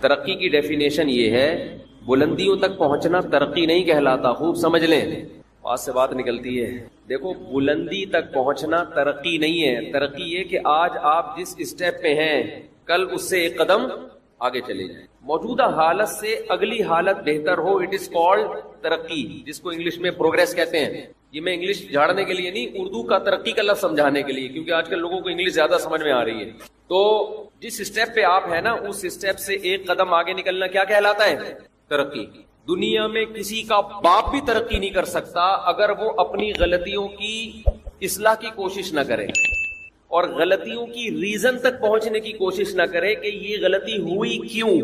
ترقی کی ڈیفینیشن یہ ہے، بلندیوں تک پہنچنا ترقی نہیں کہلاتا، خوب سمجھ لیں، بات سے بات نکلتی ہے۔ دیکھو بلندی تک پہنچنا ترقی نہیں ہے، ترقی یہ کہ آج آپ جس اسٹیپ پہ ہیں کل اس سے ایک قدم آگے چلے جائیں، موجودہ حالت سے اگلی حالت بہتر ہو، اٹ از کالڈ ترقی، جس کو انگلش میں پروگریس کہتے ہیں۔ یہ میں انگلش جھاڑنے کے لیے نہیں، اردو کا ترقی کا لفظ سمجھانے کے لیے، کیونکہ آج کل لوگوں کو انگلش زیادہ سمجھ میں آ رہی ہے۔ تو جس اسٹیپ پہ آپ ہیں نا، اس اسٹیپ سے ایک قدم آگے نکلنا کیا کہلاتا ہے؟ ترقی۔ دنیا میں کسی کا باپ بھی ترقی نہیں کر سکتا اگر وہ اپنی غلطیوں کی اصلاح کی کوشش نہ کرے اور غلطیوں کی ریزن تک پہنچنے کی کوشش نہ کرے کہ یہ غلطی ہوئی کیوں۔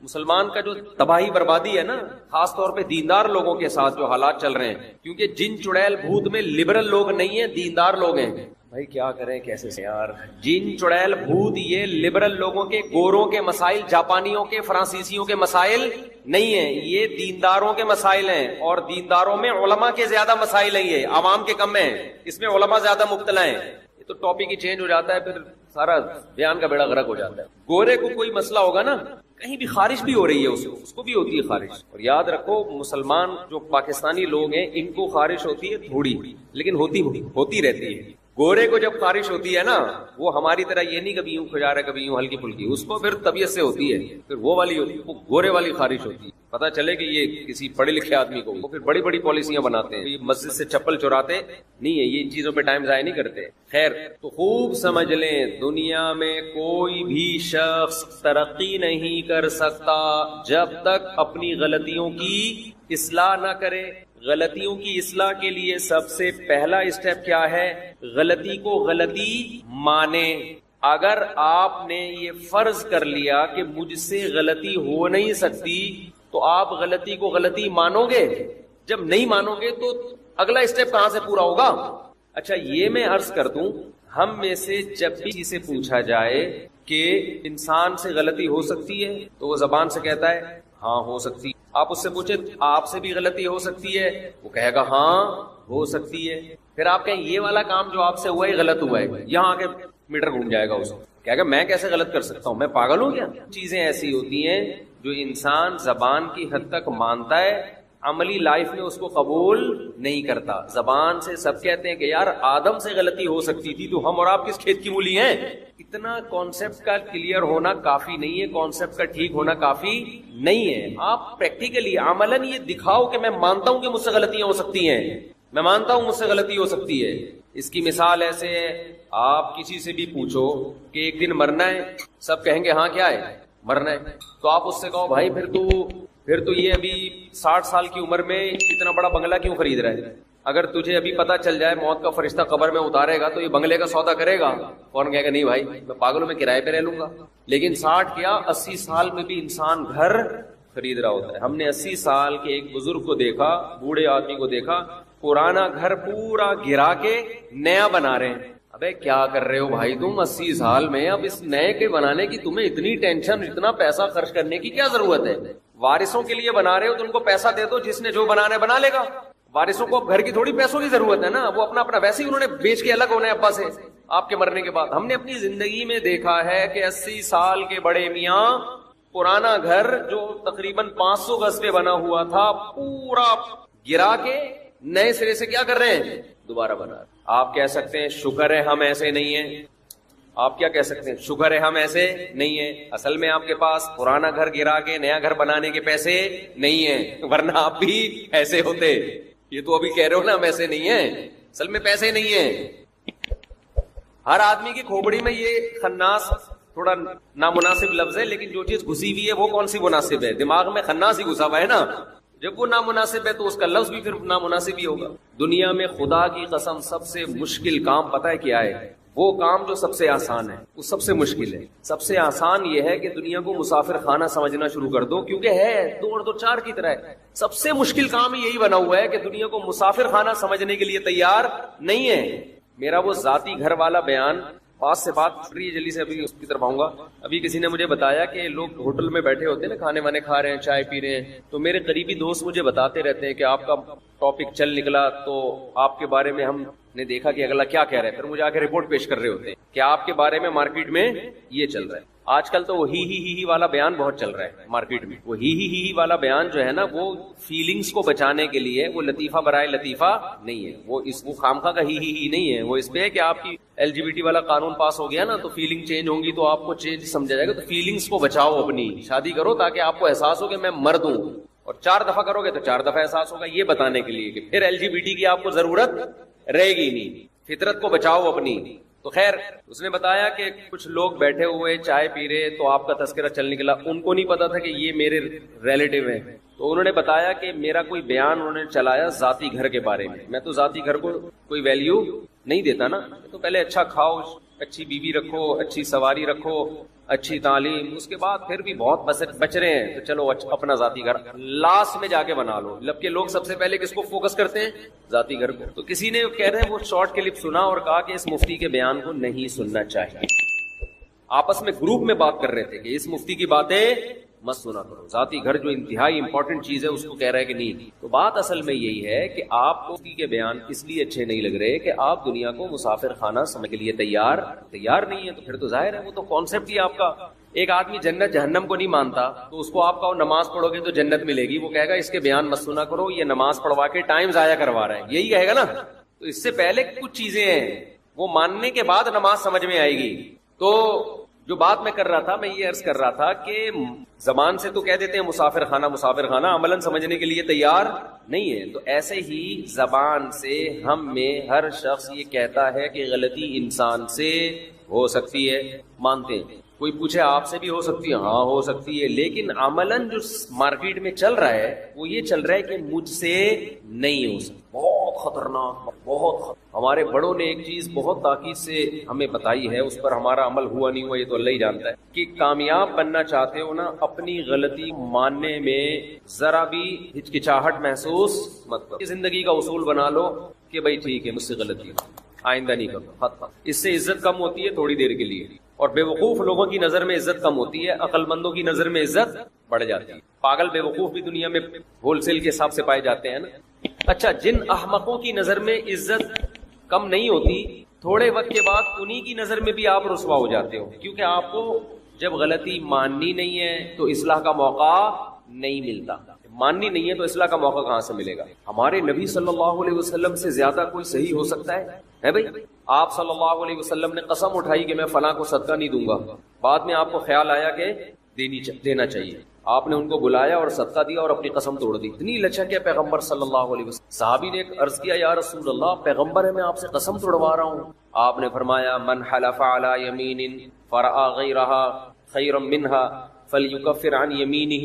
مسلمان کا جو تباہی بربادی ہے نا، خاص طور پہ دیندار لوگوں کے ساتھ جو حالات چل رہے ہیں، کیونکہ جن چڑیل بھوت میں لبرل لوگ نہیں ہیں، دیندار لوگ ہیں۔ بھائی کیا کریں کیسے سے یار، جن چڑیل بھوت یہ لبرل لوگوں کے، گوروں کے مسائل، جاپانیوں کے، فرانسیسیوں کے مسائل نہیں ہیں، یہ دینداروں کے مسائل ہیں، اور دینداروں میں علماء کے زیادہ مسائل ہیں، یہ عوام کے کم ہیں، اس میں علماء زیادہ مبتلا ہیں۔ یہ تو ٹاپک ہی چینج ہو جاتا ہے، پھر سارا بیان کا بیڑا غرق ہو جاتا ہے۔ گورے کو کوئی مسئلہ ہوگا نا، کہیں بھی خارش بھی ہو رہی ہے، اس کو بھی ہوتی ہے خارش، اور یاد رکھو مسلمان جو پاکستانی لوگ ہیں ان کو خارش ہوتی ہے تھوڑی، لیکن ہوتی رہتی ہے۔ گورے کو جب خارش ہوتی ہے نا، وہ ہماری طرح یہ نہیں کبھی یوں کھجا رہا ہے کبھی یوں ہلکی پھلکی، اس کو پھر طبیعت سے ہوتی ہے، پھر وہ گورے والی خارش ہوتی ہے۔ پتہ چلے کہ یہ کسی پڑھے لکھے آدمی کو، وہ پھر بڑی بڑی پالیسیاں بناتے ہیں، مسجد سے چپل چراتے نہیں ہے، یہ ان چیزوں پہ ٹائم ضائع نہیں کرتے۔ خیر، تو خوب سمجھ لیں، دنیا میں کوئی بھی شخص ترقی نہیں کر سکتا جب تک اپنی غلطیوں کی اصلاح نہ کرے۔ غلطیوں کی اصلاح کے لیے سب سے پہلا اسٹیپ کیا ہے؟ غلطی کو غلطی مانے۔ اگر آپ نے یہ فرض کر لیا کہ مجھ سے غلطی ہو نہیں سکتی تو آپ غلطی کو غلطی مانو گے؟ جب نہیں مانو گے تو اگلا اسٹیپ کہاں سے پورا ہوگا؟ اچھا یہ میں عرض کر دوں، ہم میں سے جب بھی کسی سے پوچھا جائے کہ انسان سے غلطی ہو سکتی ہے تو وہ زبان سے کہتا ہے ہاں ہو سکتی ہے۔ آپ اس سے پوچھیں آپ سے بھی غلطی ہو سکتی ہے، وہ کہے گا ہاں ہو سکتی ہے۔ پھر آپ کہیں یہ والا کام جو آپ سے ہوا ہے غلط ہوا ہے، یہاں آ کے میٹر گھوم جائے گا، اس کو کہے گا میں کیسے غلط کر سکتا ہوں، میں پاگل ہوں کیا؟ چیزیں ایسی ہوتی ہیں جو انسان زبان کی حد تک مانتا ہے، عملی لائف میں اس کو قبول نہیں کرتا۔ زبان سے سب کہتے ہیں کہ یار آدم سے غلطی ہو سکتی تھی تو ہم اور آپ کس کھیت کی مولی ہیں؟ اتنا کانسیپٹ کا کلیئر ہونا کافی نہیں ہے، کانسیپٹ کا ٹھیک ہونا کافی نہیں ہے۔ آپ پریکٹیکلی عملاً یہ دکھاؤ کہ میں مانتا ہوں کہ مجھ سے غلطیاں ہو سکتی ہیں، میں مانتا ہوں مجھ سے غلطی ہو سکتی ہے۔ اس کی مثال ایسے ہے، آپ کسی سے بھی پوچھو کہ ایک دن مرنا ہے، سب کہیں گے ہاں کیا ہے مرنا ہے، تو آپ اس سے کہو بھائی پھر تو یہ ابھی 60 سال کی عمر میں اتنا بڑا بنگلہ کیوں خرید رہا ہے؟ اگر تجھے ابھی پتا چل جائے موت کا فرشتہ قبر میں اتارے گا تو یہ بنگلے کا سودا کرے گا؟ فوراً کہے گا نہیں بھائی میں پاگلوں میں کرائے پہ رہ لوں گا۔ لیکن 60 کیا 80 سال میں بھی انسان گھر خرید رہا ہوتا ہے۔ ہم نے 80 سال کے ایک بزرگ کو دیکھا، بوڑھے آدمی کو دیکھا، پرانا گھر پورا گرا کے نیا بنا رہے ہیں۔ ابے کیا کر رہے ہو بھائی تم 80 سال میں؟ اب اس نئے کے بنانے کی تمہیں اتنی ٹینشن، اتنا پیسہ خرچ کرنے کی کیا ضرورت ہے؟ وارثوں کے لیے بنا رہے ہو تو ان کو پیسہ دے دو، جس نے جو بنانا ہے بنا لے گا۔ وارثوں کو اب گھر کی تھوڑی پیسوں کی ضرورت ہے نا، وہ اپنا ویسے ہی انہوں نے بیچ کے الگ ہونا ہے ابا سے آپ کے مرنے کے بعد۔ ہم نے اپنی زندگی میں دیکھا ہے کہ 80 سال کے بڑے میاں پرانا گھر جو تقریباً 500 گز پہ بنا ہوا تھا پورا گرا کے نئے سرے سے کیا کر رہے ہیں؟ دوبارہ بنا رہے ہیں۔ آپ کہہ سکتے ہیں شکر ہے ہم ایسے نہیں ہیں، آپ کیا کہہ سکتے ہیں؟ شکر ہے ہم ایسے نہیں ہیں۔ اصل میں آپ کے پاس پرانا گھر گرا کے نیا گھر بنانے کے پیسے نہیں ہیں، ورنہ آپ بھی ایسے ہوتے۔ یہ تو ابھی کہہ رہے ہو نا ہم ایسے نہیں ہیں، اصل میں پیسے نہیں ہیں۔ ہر آدمی کی کھوپڑی میں یہ خناس تھوڑا نامناسب لفظ ہے، لیکن جو چیز گھسی ہوئی ہے وہ کون سی مناسب ہے؟ دماغ میں خناس ہی گھسا ہوا ہے نا، جب وہ نامناسب ہے تو اس کا لفظ بھی پھر نامناسب ہی ہوگا۔ دنیا میں خدا کی قسم سب سے مشکل کام پتہ ہے کیا ہے؟ وہ کام جو سب سے آسان ہے وہ سب سے مشکل ہے۔ سب سے آسان یہ ہے کہ دنیا کو مسافر خانہ سمجھنا شروع کر دو، کیونکہ ہے 2 اور 2 4 کی طرح ہے۔ سب سے مشکل کام یہی بنا ہوا ہے کہ دنیا کو مسافر خانہ سمجھنے کے لیے تیار نہیں ہے۔ میرا وہ ذاتی گھر والا بیان پاس سے بات جلدی سے ابھی اس کی طرف آؤں گا۔ ابھی کسی نے مجھے بتایا کہ لوگ ہوٹل میں بیٹھے ہوتے ہیں نا، کھانے وانے کھا رہے ہیں، چائے پی رہے ہیں، تو میرے قریبی دوست مجھے بتاتے رہتے ہیں کہ آپ کا ٹاپک چل نکلا تو آپ کے بارے میں ہم نے دیکھا کہ اگلا کیا کہہ رہے ہیں، پھر مجھے آ کے رپورٹ پیش کر رہے ہوتے ہیں کہ آپ کے بارے میں مارکیٹ میں یہ چل رہا ہے۔ آج کل تو وہ ہی والا بیان بہت چل رہا ہے مارکیٹ میں. وہ ہی والا بیان جو ہے نا وہ فیلنگز کو بچانے کے لیے، وہ لطیفہ برائے لطیفہ نہیں ہے، وہ خامخواہ کا ہی نہیں ہے. وہ اس پہ ہے کہ آپ کی LGBT والا قانون پاس ہو گیا نا تو فیلنگ چینج ہوں گی تو آپ کو چینج سمجھا جائے گا. تو فیلنگز کو بچاؤ، اپنی شادی کرو تاکہ آپ کو احساس ہو کہ میں مرد ہوں، اور 4 دفعہ کرو گے تو 4 دفعہ احساس ہوگا. یہ بتانے کے لیے کہ پھر LGBT کی آپ کو ضرورت رہے گی نہیں. فطرت کو بچاؤ اپنی. تو خیر اس نے بتایا کہ کچھ لوگ بیٹھے ہوئے چائے پی رہے تو آپ کا تذکرہ چل نکلا. ان کو نہیں پتا تھا کہ یہ میرے ریلیٹیو ہیں. تو انہوں نے بتایا کہ میرا کوئی بیان انہوں نے چلایا ذاتی گھر کے بارے میں. میں تو ذاتی گھر کو کوئی ویلیو نہیں دیتا نا. تو پہلے اچھا کھاؤ، اچھی بیوی رکھو، اچھی سواری رکھو، اچھی تعلیم، اس کے بعد پھر بھی بہت بچ رہے ہیں تو چلو اپنا ذاتی گھر لاسٹ میں جا کے بنا لو. جبکہ لوگ سب سے پہلے کس کو فوکس کرتے ہیں؟ ذاتی گھر کو. تو کسی نے کہہ رہے ہیں وہ شارٹ کلپ سنا اور کہا کہ اس مفتی کے بیان کو نہیں سننا چاہیے. آپس میں گروپ میں بات کر رہے تھے کہ اس مفتی کی باتیں مت سنا کرو. ذاتی گھر جو انتہائی امپورٹنٹ چیز ہے اس کو کہہ رہا ہے کہ نہیں. تو بات اصل میں یہی ہے کہ آپ کو کے بیان اس لیے اچھے نہیں لگ رہے کہ آپ دنیا کو مسافر خانہ سمجھ کے لیے تیار نہیں ہے. تو پھر تو ظاہر ہے وہ تو کانسیپٹ ہی آپ کا. ایک آدمی جنت جہنم کو نہیں مانتا تو اس کو آپ کہو نماز پڑھو گے تو جنت ملے گی، وہ کہے گا اس کے بیان مت سنا کرو، یہ نماز پڑھوا کے ٹائم ضائع کروا رہا ہے، یہی کہے گا نا. تو اس سے پہلے کچھ چیزیں ہیں وہ ماننے کے بعد نماز سمجھ میں آئے گی. تو جو بات میں کر رہا تھا، میں یہ عرض کر رہا تھا کہ زبان سے تو کہہ دیتے ہیں مسافر خانہ، عملاً سمجھنے کے لیے تیار نہیں ہے. تو ایسے ہی زبان سے ہم میں ہر شخص یہ کہتا ہے کہ غلطی انسان سے ہو سکتی ہے، مانتے ہیں. کوئی پوچھے آپ سے بھی ہو سکتی ہے، ہاں ہو سکتی ہے، لیکن عملاً جو مارکیٹ میں چل رہا ہے وہ یہ چل رہا ہے کہ مجھ سے نہیں ہو سکتی. بہت خطرناک، ہمارے بڑوں نے ایک چیز بہت تاکید سے ہمیں بتائی ہے، اس پر ہمارا عمل ہوا نہیں ہوا یہ تو اللہ ہی جانتا ہے، کہ کامیاب بننا چاہتے ہو نا اپنی غلطی ماننے میں ذرا بھی ہچکچاہٹ محسوس مت کرو. زندگی کا اصول بنا لو کہ بھائی ٹھیک ہے مجھ سے غلطی ہے، آئندہ نہیں کرو، ختم. اس سے عزت کم ہوتی ہے تھوڑی دیر کے لیے، اور بے وقوف لوگوں کی نظر میں عزت کم ہوتی ہے، عقل مندوں کی نظر میں عزت بڑھ جاتی ہے. پاگل بے وقوف بھی دنیا میں ہول سیل کے حساب سے پائے جاتے ہیں نا. اچھا، جن احمقوں کی نظر میں عزت کم نہیں ہوتی، تھوڑے وقت کے بعد انہی کی نظر میں بھی آپ رسوا ہو جاتے ہو، کیونکہ آپ کو جب غلطی ماننی نہیں ہے تو اصلاح کا موقع نہیں ملتا. ماننی نہیں ہے تو اصلاح کا موقع کہاں سے ملے گا؟ ہمارے نبی صلی اللہ علیہ وسلم سے زیادہ کوئی صحیح ہو سکتا ہے بھائی؟ آپ صلی اللہ علیہ وسلم نے قسم اٹھائی کہ میں فلاں کو صدقہ نہیں دوں گا، بعد میں آپ کو خیال آیا کہ دینا چاہیے، آپ نے ان کو بلایا اور صدقہ دیا اور اپنی قسم توڑ دی. اتنی لچک ہے پیغمبر صلی اللہ علیہ وسلم. صحابی نے عرض کیا یا رسول اللہ، پیغمبر ہے میں آپ سے قسم توڑوا رہا ہوں. آپ نے فرمایا من حلف علی یمین فرأى غیرها خیرا منها فلیکفر عن یمینہ،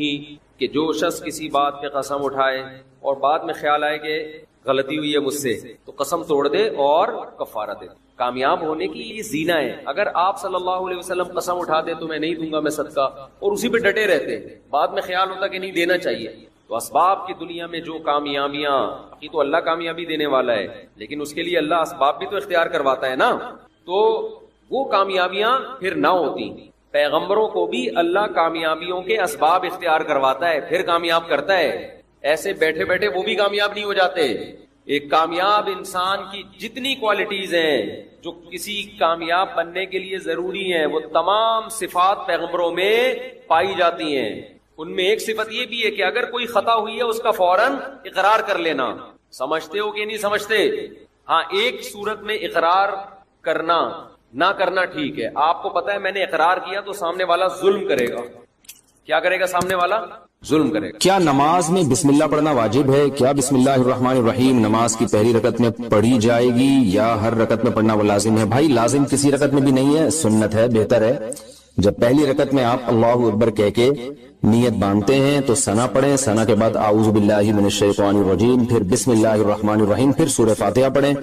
کہ جو شخص کسی بات پہ قسم اٹھائے اور بعد میں خیال آئے کہ غلطی ہوئی ہے مجھ سے تو قسم توڑ دے اور کفارہ دے. کامیاب ہونے کی یہ زینہ ہے. اگر آپ صلی اللہ علیہ وسلم قسم اٹھاتے تو میں نہیں دوں گا میں صدقہ، اور اسی پہ ڈٹے رہتے، بعد میں خیال ہوتا کہ نہیں دینا چاہیے. تو اسباب کی دنیا میں جو کامیابیاں، تو اللہ کامیابی دینے والا ہے لیکن اس کے لیے اللہ اسباب بھی تو اختیار کرواتا ہے نا. تو وہ کامیابیاں پھر نہ ہوتی. پیغمبروں کو بھی اللہ کامیابیوں کے اسباب اختیار کرواتا ہے پھر کامیاب کرتا ہے. ایسے بیٹھے بیٹھے وہ بھی کامیاب نہیں ہو جاتے. ایک کامیاب انسان کی جتنی کوالٹیز ہیں جو کسی کامیاب بننے کے لیے ضروری ہیں وہ تمام صفات پیغمبروں میں پائی جاتی ہیں. ان میں ایک صفت یہ بھی ہے کہ اگر کوئی خطا ہوئی ہے اس کا فوراً اقرار کر لینا. سمجھتے ہو کہ نہیں سمجھتے؟ ہاں، ایک صورت میں اقرار کرنا نہ کرنا ٹھیک ہے. آپ کو پتا ہے میں نے اقرار کیا تو سامنے والا ظلم کرے گا. کیا کرے گا؟ سامنے والا ظلم کرے گا. کیا نماز میں بسم اللہ پڑھنا واجب ہے؟ کیا بسم اللہ الرحمن الرحیم نماز کی پہلی رکعت میں پڑھی جائے گی یا ہر رکعت میں پڑھنا وہ لازم ہے؟ بھائی لازم کسی رکعت میں بھی نہیں ہے، سنت ہے، بہتر ہے. جب پہلی رکعت میں آپ اللہ اکبر کہہ کے نیت باندھتے ہیں تو ثنا پڑھیں، ثنا کے بعد اعوذ باللہ من الشیطان الرجیم، پھر بسم اللہ الرحمن الرحیم، پھر سورہ فاتحہ پڑھیں.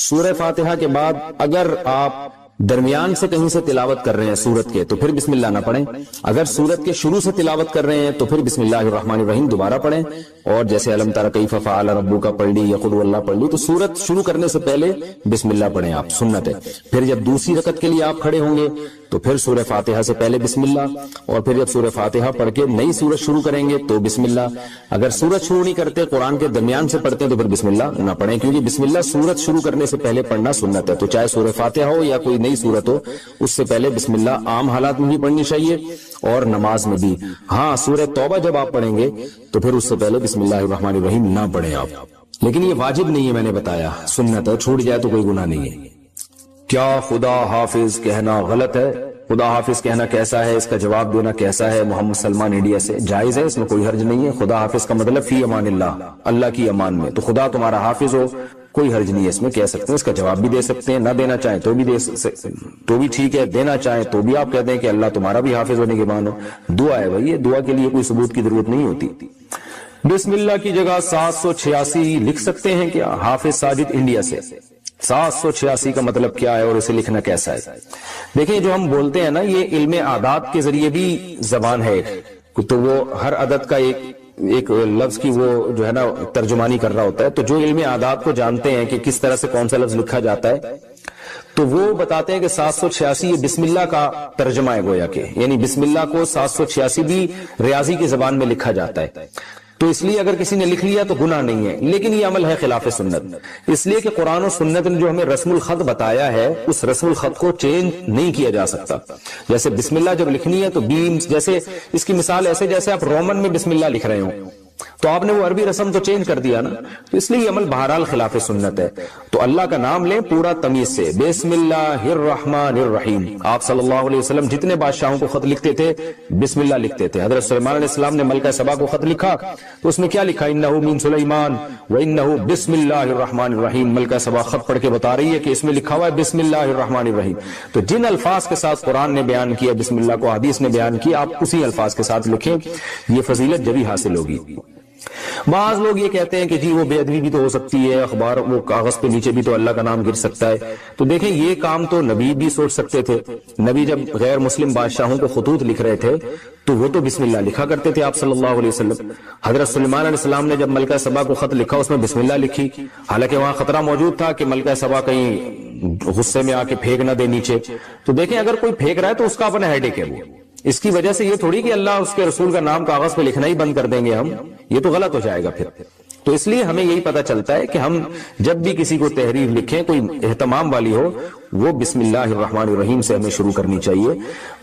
سورہ فاتحہ کے بعد اگر آپ درمیان سے کہیں سے تلاوت کر رہے ہیں سورت کے تو پھر بسم اللہ نہ پڑھیں. اگر سورت کے شروع سے تلاوت کر رہے ہیں تو پھر بسم اللہ الرحمن الرحیم دوبارہ پڑھیں. اور جیسے الم تر کیف فعل ربک پڑھ لی یا قل اللہ پڑھ لی تو سورت شروع کرنے سے پہلے بسم اللہ پڑھیں آپ، سنت ہے. پھر جب دوسری رکعت کے لیے آپ کھڑے ہوں گے تو پھر سورہ فاتحہ سے پہلے بسم اللہ، اور پھر جب سورہ فاتحہ پڑھ کے نئی سورت شروع کریں گے تو بسم اللہ۔ اگر سورت شروع نہیں کرتے، قرآن کے درمیان سے پڑھتے ہیں تو پھر بسم اللہ نہ پڑھیں، کیونکہ بسم اللہ سورت شروع کرنے سے پہلے پڑھنا سنت ہے۔ تو چاہے سورہ فاتحہ ہو یا کوئی نئی سورت ہو، اس سے پہلے بسم اللہ عام حالات میں بھی پڑھنی چاہیے اور نماز میں بھی۔ ہاں، سورہ توبہ جب آپ پڑھیں گے تو پھر اس سے پہلے بسم اللہ الرحمن الرحیم نہ پڑھیں آپ، لیکن یہ واجب نہیں ہے، میں نے بتایا سنت ہے، چھوٹ جائے تو کوئی گناہ نہیں ہے۔ کیا خدا حافظ کہنا غلط ہے؟ خدا حافظ کہنا کیسا ہے، اس کا جواب دینا کیسا ہے؟ محمد سلمان انڈیا سے۔ جائز ہے، اس میں کوئی حرج نہیں ہے۔ خدا حافظ کا مطلب فی امان اللہ، اللہ کی امان میں، تو خدا تمہارا حافظ ہو، کوئی حرج نہیں ہے اس میں، کہہ سکتے ہیں، اس کا جواب بھی دے سکتے ہیں، نہ دینا چاہیں تو بھی تو بھی ٹھیک ہے، دینا چاہیں تو بھی آپ کہتے ہیں کہ اللہ تمہارا بھی حافظ ہونے کے مانو۔ دعا ہے بھائی، یہ دعا کے لیے کوئی ثبوت کی ضرورت نہیں ہوتی۔ بسم اللہ کی جگہ 786 لکھ سکتے ہیں کیا؟ حافظ ساجد انڈیا سے۔ 786 کا مطلب کیا ہے اور اسے لکھنا کیسا ہے؟ دیکھیں، جو ہم بولتے ہیں نا، یہ علم اعداد کے ذریعے بھی زبان ہے، تو وہ ہر عدد کا ایک لفظ کی وہ جو ہے نا ترجمانی کر رہا ہوتا ہے، تو جو علم اعداد کو جانتے ہیں کہ کس طرح سے کون سا لفظ لکھا جاتا ہے، تو وہ بتاتے ہیں کہ 786 یہ بسم اللہ کا ترجمہ ہے گویا کہ، یعنی بسم اللہ کو 786 بھی ریاضی کی زبان میں لکھا جاتا ہے۔ تو اس لیے اگر کسی نے لکھ لیا تو گناہ نہیں ہے، لیکن یہ عمل ہے خلاف سنت، اس لیے کہ قرآن و سنت نے جو ہمیں رسم الخط بتایا ہے، اس رسم الخط کو چینج نہیں کیا جا سکتا۔ جیسے بسم اللہ جب لکھنی ہے تو بیم، جیسے اس کی مثال ایسے جیسے آپ رومن میں بسم اللہ لکھ رہے ہوں، تو آپ نے وہ عربی رسم تو چینج کر دیا نا، تو اس لیے یہ عمل بہرحال خلاف سنت ہے۔ تو اللہ کا نام لیں پورا تمیز سے، بسم اللہ الرحمن الرحیم۔ آپ صلی اللہ علیہ وسلم جتنے بادشاہوں کو خط لکھتے تھے بسم اللہ لکھتے تھے۔ حضرت سلیمان علیہ السلام نے ملکہ سبا کو خط لکھا تو اس میں کیا لکھا؟ انہ من سلیمان وانہ بسم اللہ الرحمن الرحیم۔ ملکہ سبا خط پڑھ کے بتا رہی ہے کہ اس میں لکھا ہوا ہے بسم اللہ الرحمن الرحیم۔ تو جن الفاظ کے ساتھ قرآن نے بیان کیا بسم اللہ کو، حدیث نے بیان کیا، آپ اسی الفاظ کے ساتھ لکھیں، یہ فضیلت جبھی حاصل ہوگی۔ بعض لوگ یہ کہتے ہیں کہ جی وہ بے ادبی بھی تو ہو سکتی ہے، اخبار وہ کاغذ پہ نیچے بھی تو اللہ کا نام گر سکتا ہے۔ تو دیکھیں، یہ کام تو نبی بھی سوچ سکتے تھے۔ نبی جب غیر مسلم بادشاہوں کو خطوط لکھ رہے تھے تو وہ تو بسم اللہ لکھا کرتے تھے آپ صلی اللہ علیہ وسلم۔ حضرت سلیمان علیہ السلام نے جب ملکہ سبا کو خط لکھا اس میں بسم اللہ لکھی، حالانکہ وہاں خطرہ موجود تھا کہ ملکہ سبا کہیں غصے میں آ کے پھینک نہ دے نیچے۔ تو دیکھیں، اگر کوئی پھینک رہا ہے تو اس کا اپنا ہیڈیک ہے، وہ اس کی وجہ سے یہ تھوڑی کہ اللہ اس کے رسول کا نام کاغذ پہ لکھنا ہی بند کر دیں گے ہم، یہ تو غلط ہو جائے گا پھر۔ تو اس لیے ہمیں یہی پتہ چلتا ہے کہ ہم جب بھی کسی کو تحریر لکھیں کوئی اہتمام والی ہو، وہ بسم اللہ الرحمن الرحیم سے ہمیں شروع کرنی چاہیے۔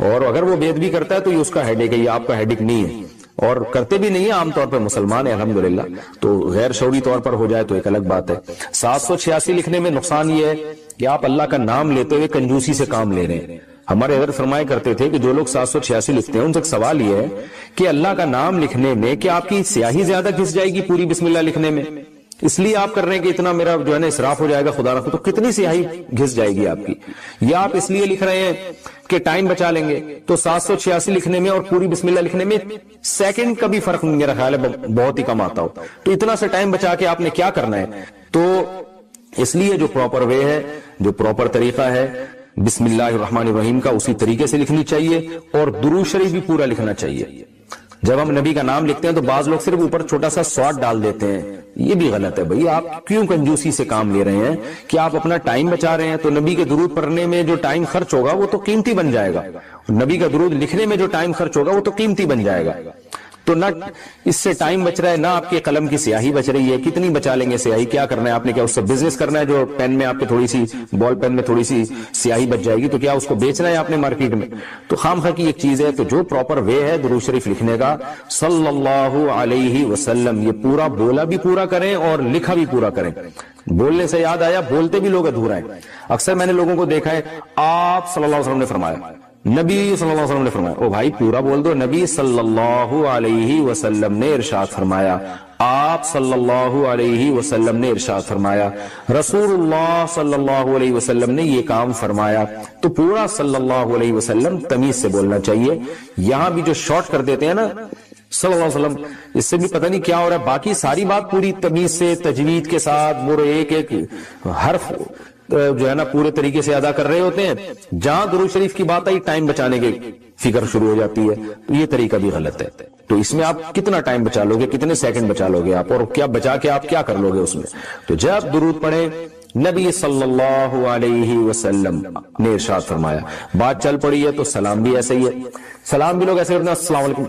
اور اگر وہ بے ادبی کرتا ہے تو یہ اس کا ہیڈیک ہے، یہ آپ کا ہیڈیک نہیں ہے، اور کرتے بھی نہیں ہیں عام طور پر مسلمان ہیں الحمدللہ، تو غیر شعوری طور پر ہو جائے تو ایک الگ بات ہے۔ 786 لکھنے میں نقصان یہ ہے کہ آپ اللہ کا نام لیتے ہوئے کنجوسی سے کام لے رہے ہیں۔ ہمارے حضرت فرمایا کرتے تھے کہ جو لوگ 786 لکھتے ہیں ان سے ایک سوال یہ ہے کہ اللہ کا نام لکھنے میں کیا آپ کی سیاہی زیادہ گھس جائے گی پوری بسم اللہ لکھنے میں؟ اس لیے آپ کر رہے ہیں کہ اتنا میرا جو ہے نا اسراف ہو جائے گا، خدا رکھو، تو کتنی سیاہی گھس جائے گی آپ کی؟ یا آپ اس لیے لکھ رہے ہیں کہ ٹائم بچا لیں گے؟ تو 786 لکھنے میں اور پوری بسم اللہ لکھنے میں سیکنڈ کا بھی فرق میرا خیال ہے بہت ہی کم آتا ہو، تو اتنا سے ٹائم بچا کے آپ نے کیا کرنا ہے؟ تو اس لیے جو پراپر وے ہے، جو پراپر طریقہ ہے بسم اللہ الرحمن الرحیم کا، اسی طریقے سے لکھنی چاہیے، اور درود شریف بھی پورا لکھنا چاہیے۔ جب ہم نبی کا نام لکھتے ہیں تو بعض لوگ صرف اوپر چھوٹا سا سواد ڈال دیتے ہیں، یہ بھی غلط ہے بھائی۔ آپ کیوں کنجوسی سے کام لے رہے ہیں کہ آپ اپنا ٹائم بچا رہے ہیں؟ تو نبی کے درود پڑھنے میں جو ٹائم خرچ ہوگا وہ تو قیمتی بن جائے گا، نبی کا درود لکھنے میں جو ٹائم خرچ ہوگا وہ تو قیمتی بن جائے گا۔ تو نہ اس سے ٹائم بچ رہا ہے، نہ آپ کے قلم کی سیاہی بچ رہی ہے۔ کتنی بچا لیں گے سیاہی؟ کیا کرنا ہے آپ نے؟ کیا اس سے بزنس کرنا ہے؟ جو پین میں آپ کے تھوڑی سی بال پین میں تھوڑی سی سیاہی بچ جائے گی تو کیا اس کو بیچنا ہے آپ نے مارکیٹ میں؟ تو خام خواہ کی ایک چیز ہے۔ تو جو پراپر وے ہے درود شریف لکھنے کا صلی اللہ علیہ وسلم، یہ پورا بولا بھی پورا کریں اور لکھا بھی پورا کریں۔ بولنے سے یاد آیا، بولتے بھی لوگ ادھورا ہیں۔ اکثر میں نے لوگوں کو دیکھا ہے آپ صلی اللہ علیہ وسلم نے فرمایا، نبی صلی اللہ علیہ وسلم نے فرمایا، او بھائی پورا بول دو، نبی صلی اللہ علیہ وسلم نے ارشاد فرمایا، آپ صلی اللہ علیہ وسلم نے ارشاد فرمایا، رسول اللہ صلی اللہ علیہ وسلم نے یہ کام فرمایا۔ تو پورا صلی اللہ علیہ وسلم تمیز سے بولنا چاہیے۔ یہاں بھی جو شارٹ کر دیتے ہیں نا صلی اللہ علیہ وسلم، اس سے بھی پتہ نہیں کیا ہو رہا ہے۔ باقی ساری بات پوری تمیز سے تجوید کے ساتھ وہ ایک ایک حرف جو ہے نا پورے طریقے سے ادا کر رہے ہوتے ہیں، جہاں درود شریف کی بات آئی ٹائم بچانے کی فکر شروع ہو جاتی ہے، تو یہ طریقہ بھی غلط ہے۔ تو اس میں آپ کتنا ٹائم بچا لوگے، کتنے سیکنڈ بچا لوگے آپ، اور کیا بچا کے آپ کیا کر لوگے اس میں؟ تو جب درود پڑھیں نبی صلی اللہ علیہ وسلم نے ارشاد فرمایا. بات چل پڑی ہے تو سلام بھی ایسے ہی ہے. سلام بھی لوگ ایسے کرتے ہیں السلام علیکم,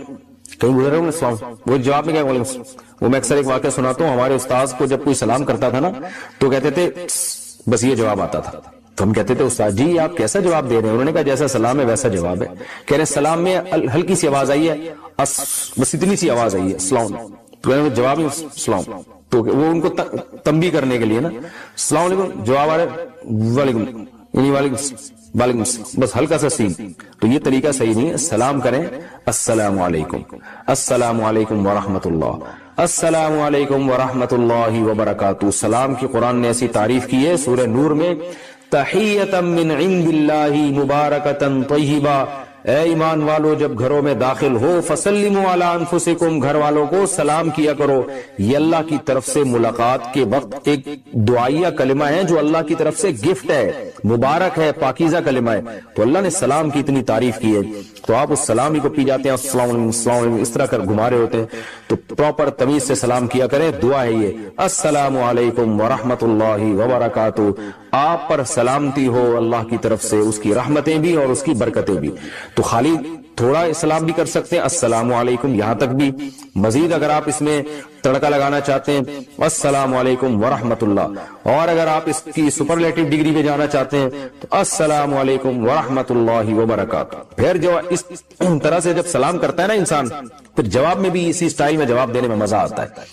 کہیں گزر رہے ہوں السلام, وہ جواب میں کیا وعلیکم. وہ میں اکثر ایک واقعہ سناتا ہوں, ہمارے استاذ کو جب کوئی سلام کرتا تھا نا تو کہتے تھے بس یہ جواب آتا تھا. تو ہم کہتے تھے استاد جی آپ کیسا جواب دے رہے ہیں؟ انہوں نے کہا جیسا سلام ہے ویسا جواب ہے. کہہ رہے سلام میں ہلکی سی آواز آئی ہے, بس اتنی سی آواز آئی ہے السلام, تو جواب ہی السلام. تو وہ ان کو تنبیہ کرنے کے لیے نا السلام علیکم, جواب آ رہا وعلیکم, یعنی وعلیکم, بس ہلکا سا سین. تو یہ طریقہ صحیح نہیں ہے. سلام کریں السلام علیکم, السلام علیکم ورحمۃ اللہ, السلام علیکم ورحمۃ اللہ وبرکاتہ. سلام کی قرآن نے ایسی تعریف کی ہے سورہ نور میں, تحیۃ من عند اللہ مبارکۃ طیبہ. اے ایمان والو جب گھروں میں داخل ہو فسلموا علی انفسکم, گھر والوں کو سلام کیا کرو. یہ اللہ کی طرف سے ملاقات کے وقت ایک دعائیہ کلمہ ہے جو اللہ کی طرف سے گفٹ ہے, مبارک ہے, پاکیزہ کلمہ ہے. تو اللہ نے سلام کی اتنی تعریف کی ہے تو آپ اس سلام ہی کو پی جاتے ہیں السلام علیکم السلام علیکم اس طرح کر گھما رہے ہوتے ہیں. تو پراپر تمیز سے سلام کیا کریں. دعا ہے یہ السلام علیکم ورحمۃ اللہ وبرکاتہ. آپ پر سلامتی ہو اللہ کی طرف سے, اس کی رحمتیں بھی اور اس کی برکتیں بھی. تو خالی تھوڑا سلام بھی کر سکتے ہیں السلام علیکم یہاں تک بھی. مزید اگر آپ اس میں تڑکا لگانا چاہتے ہیں السلام علیکم ورحمۃ اللہ, اور اگر آپ اس کی سپرلیٹو ڈگری پہ جانا چاہتے ہیں تو السلام علیکم ورحمۃ اللہ وبرکاتہ. پھر جو اس طرح سے جب سلام کرتا ہے نا انسان, پھر جواب میں بھی اسی سٹائل میں جواب دینے میں مزہ آتا ہے.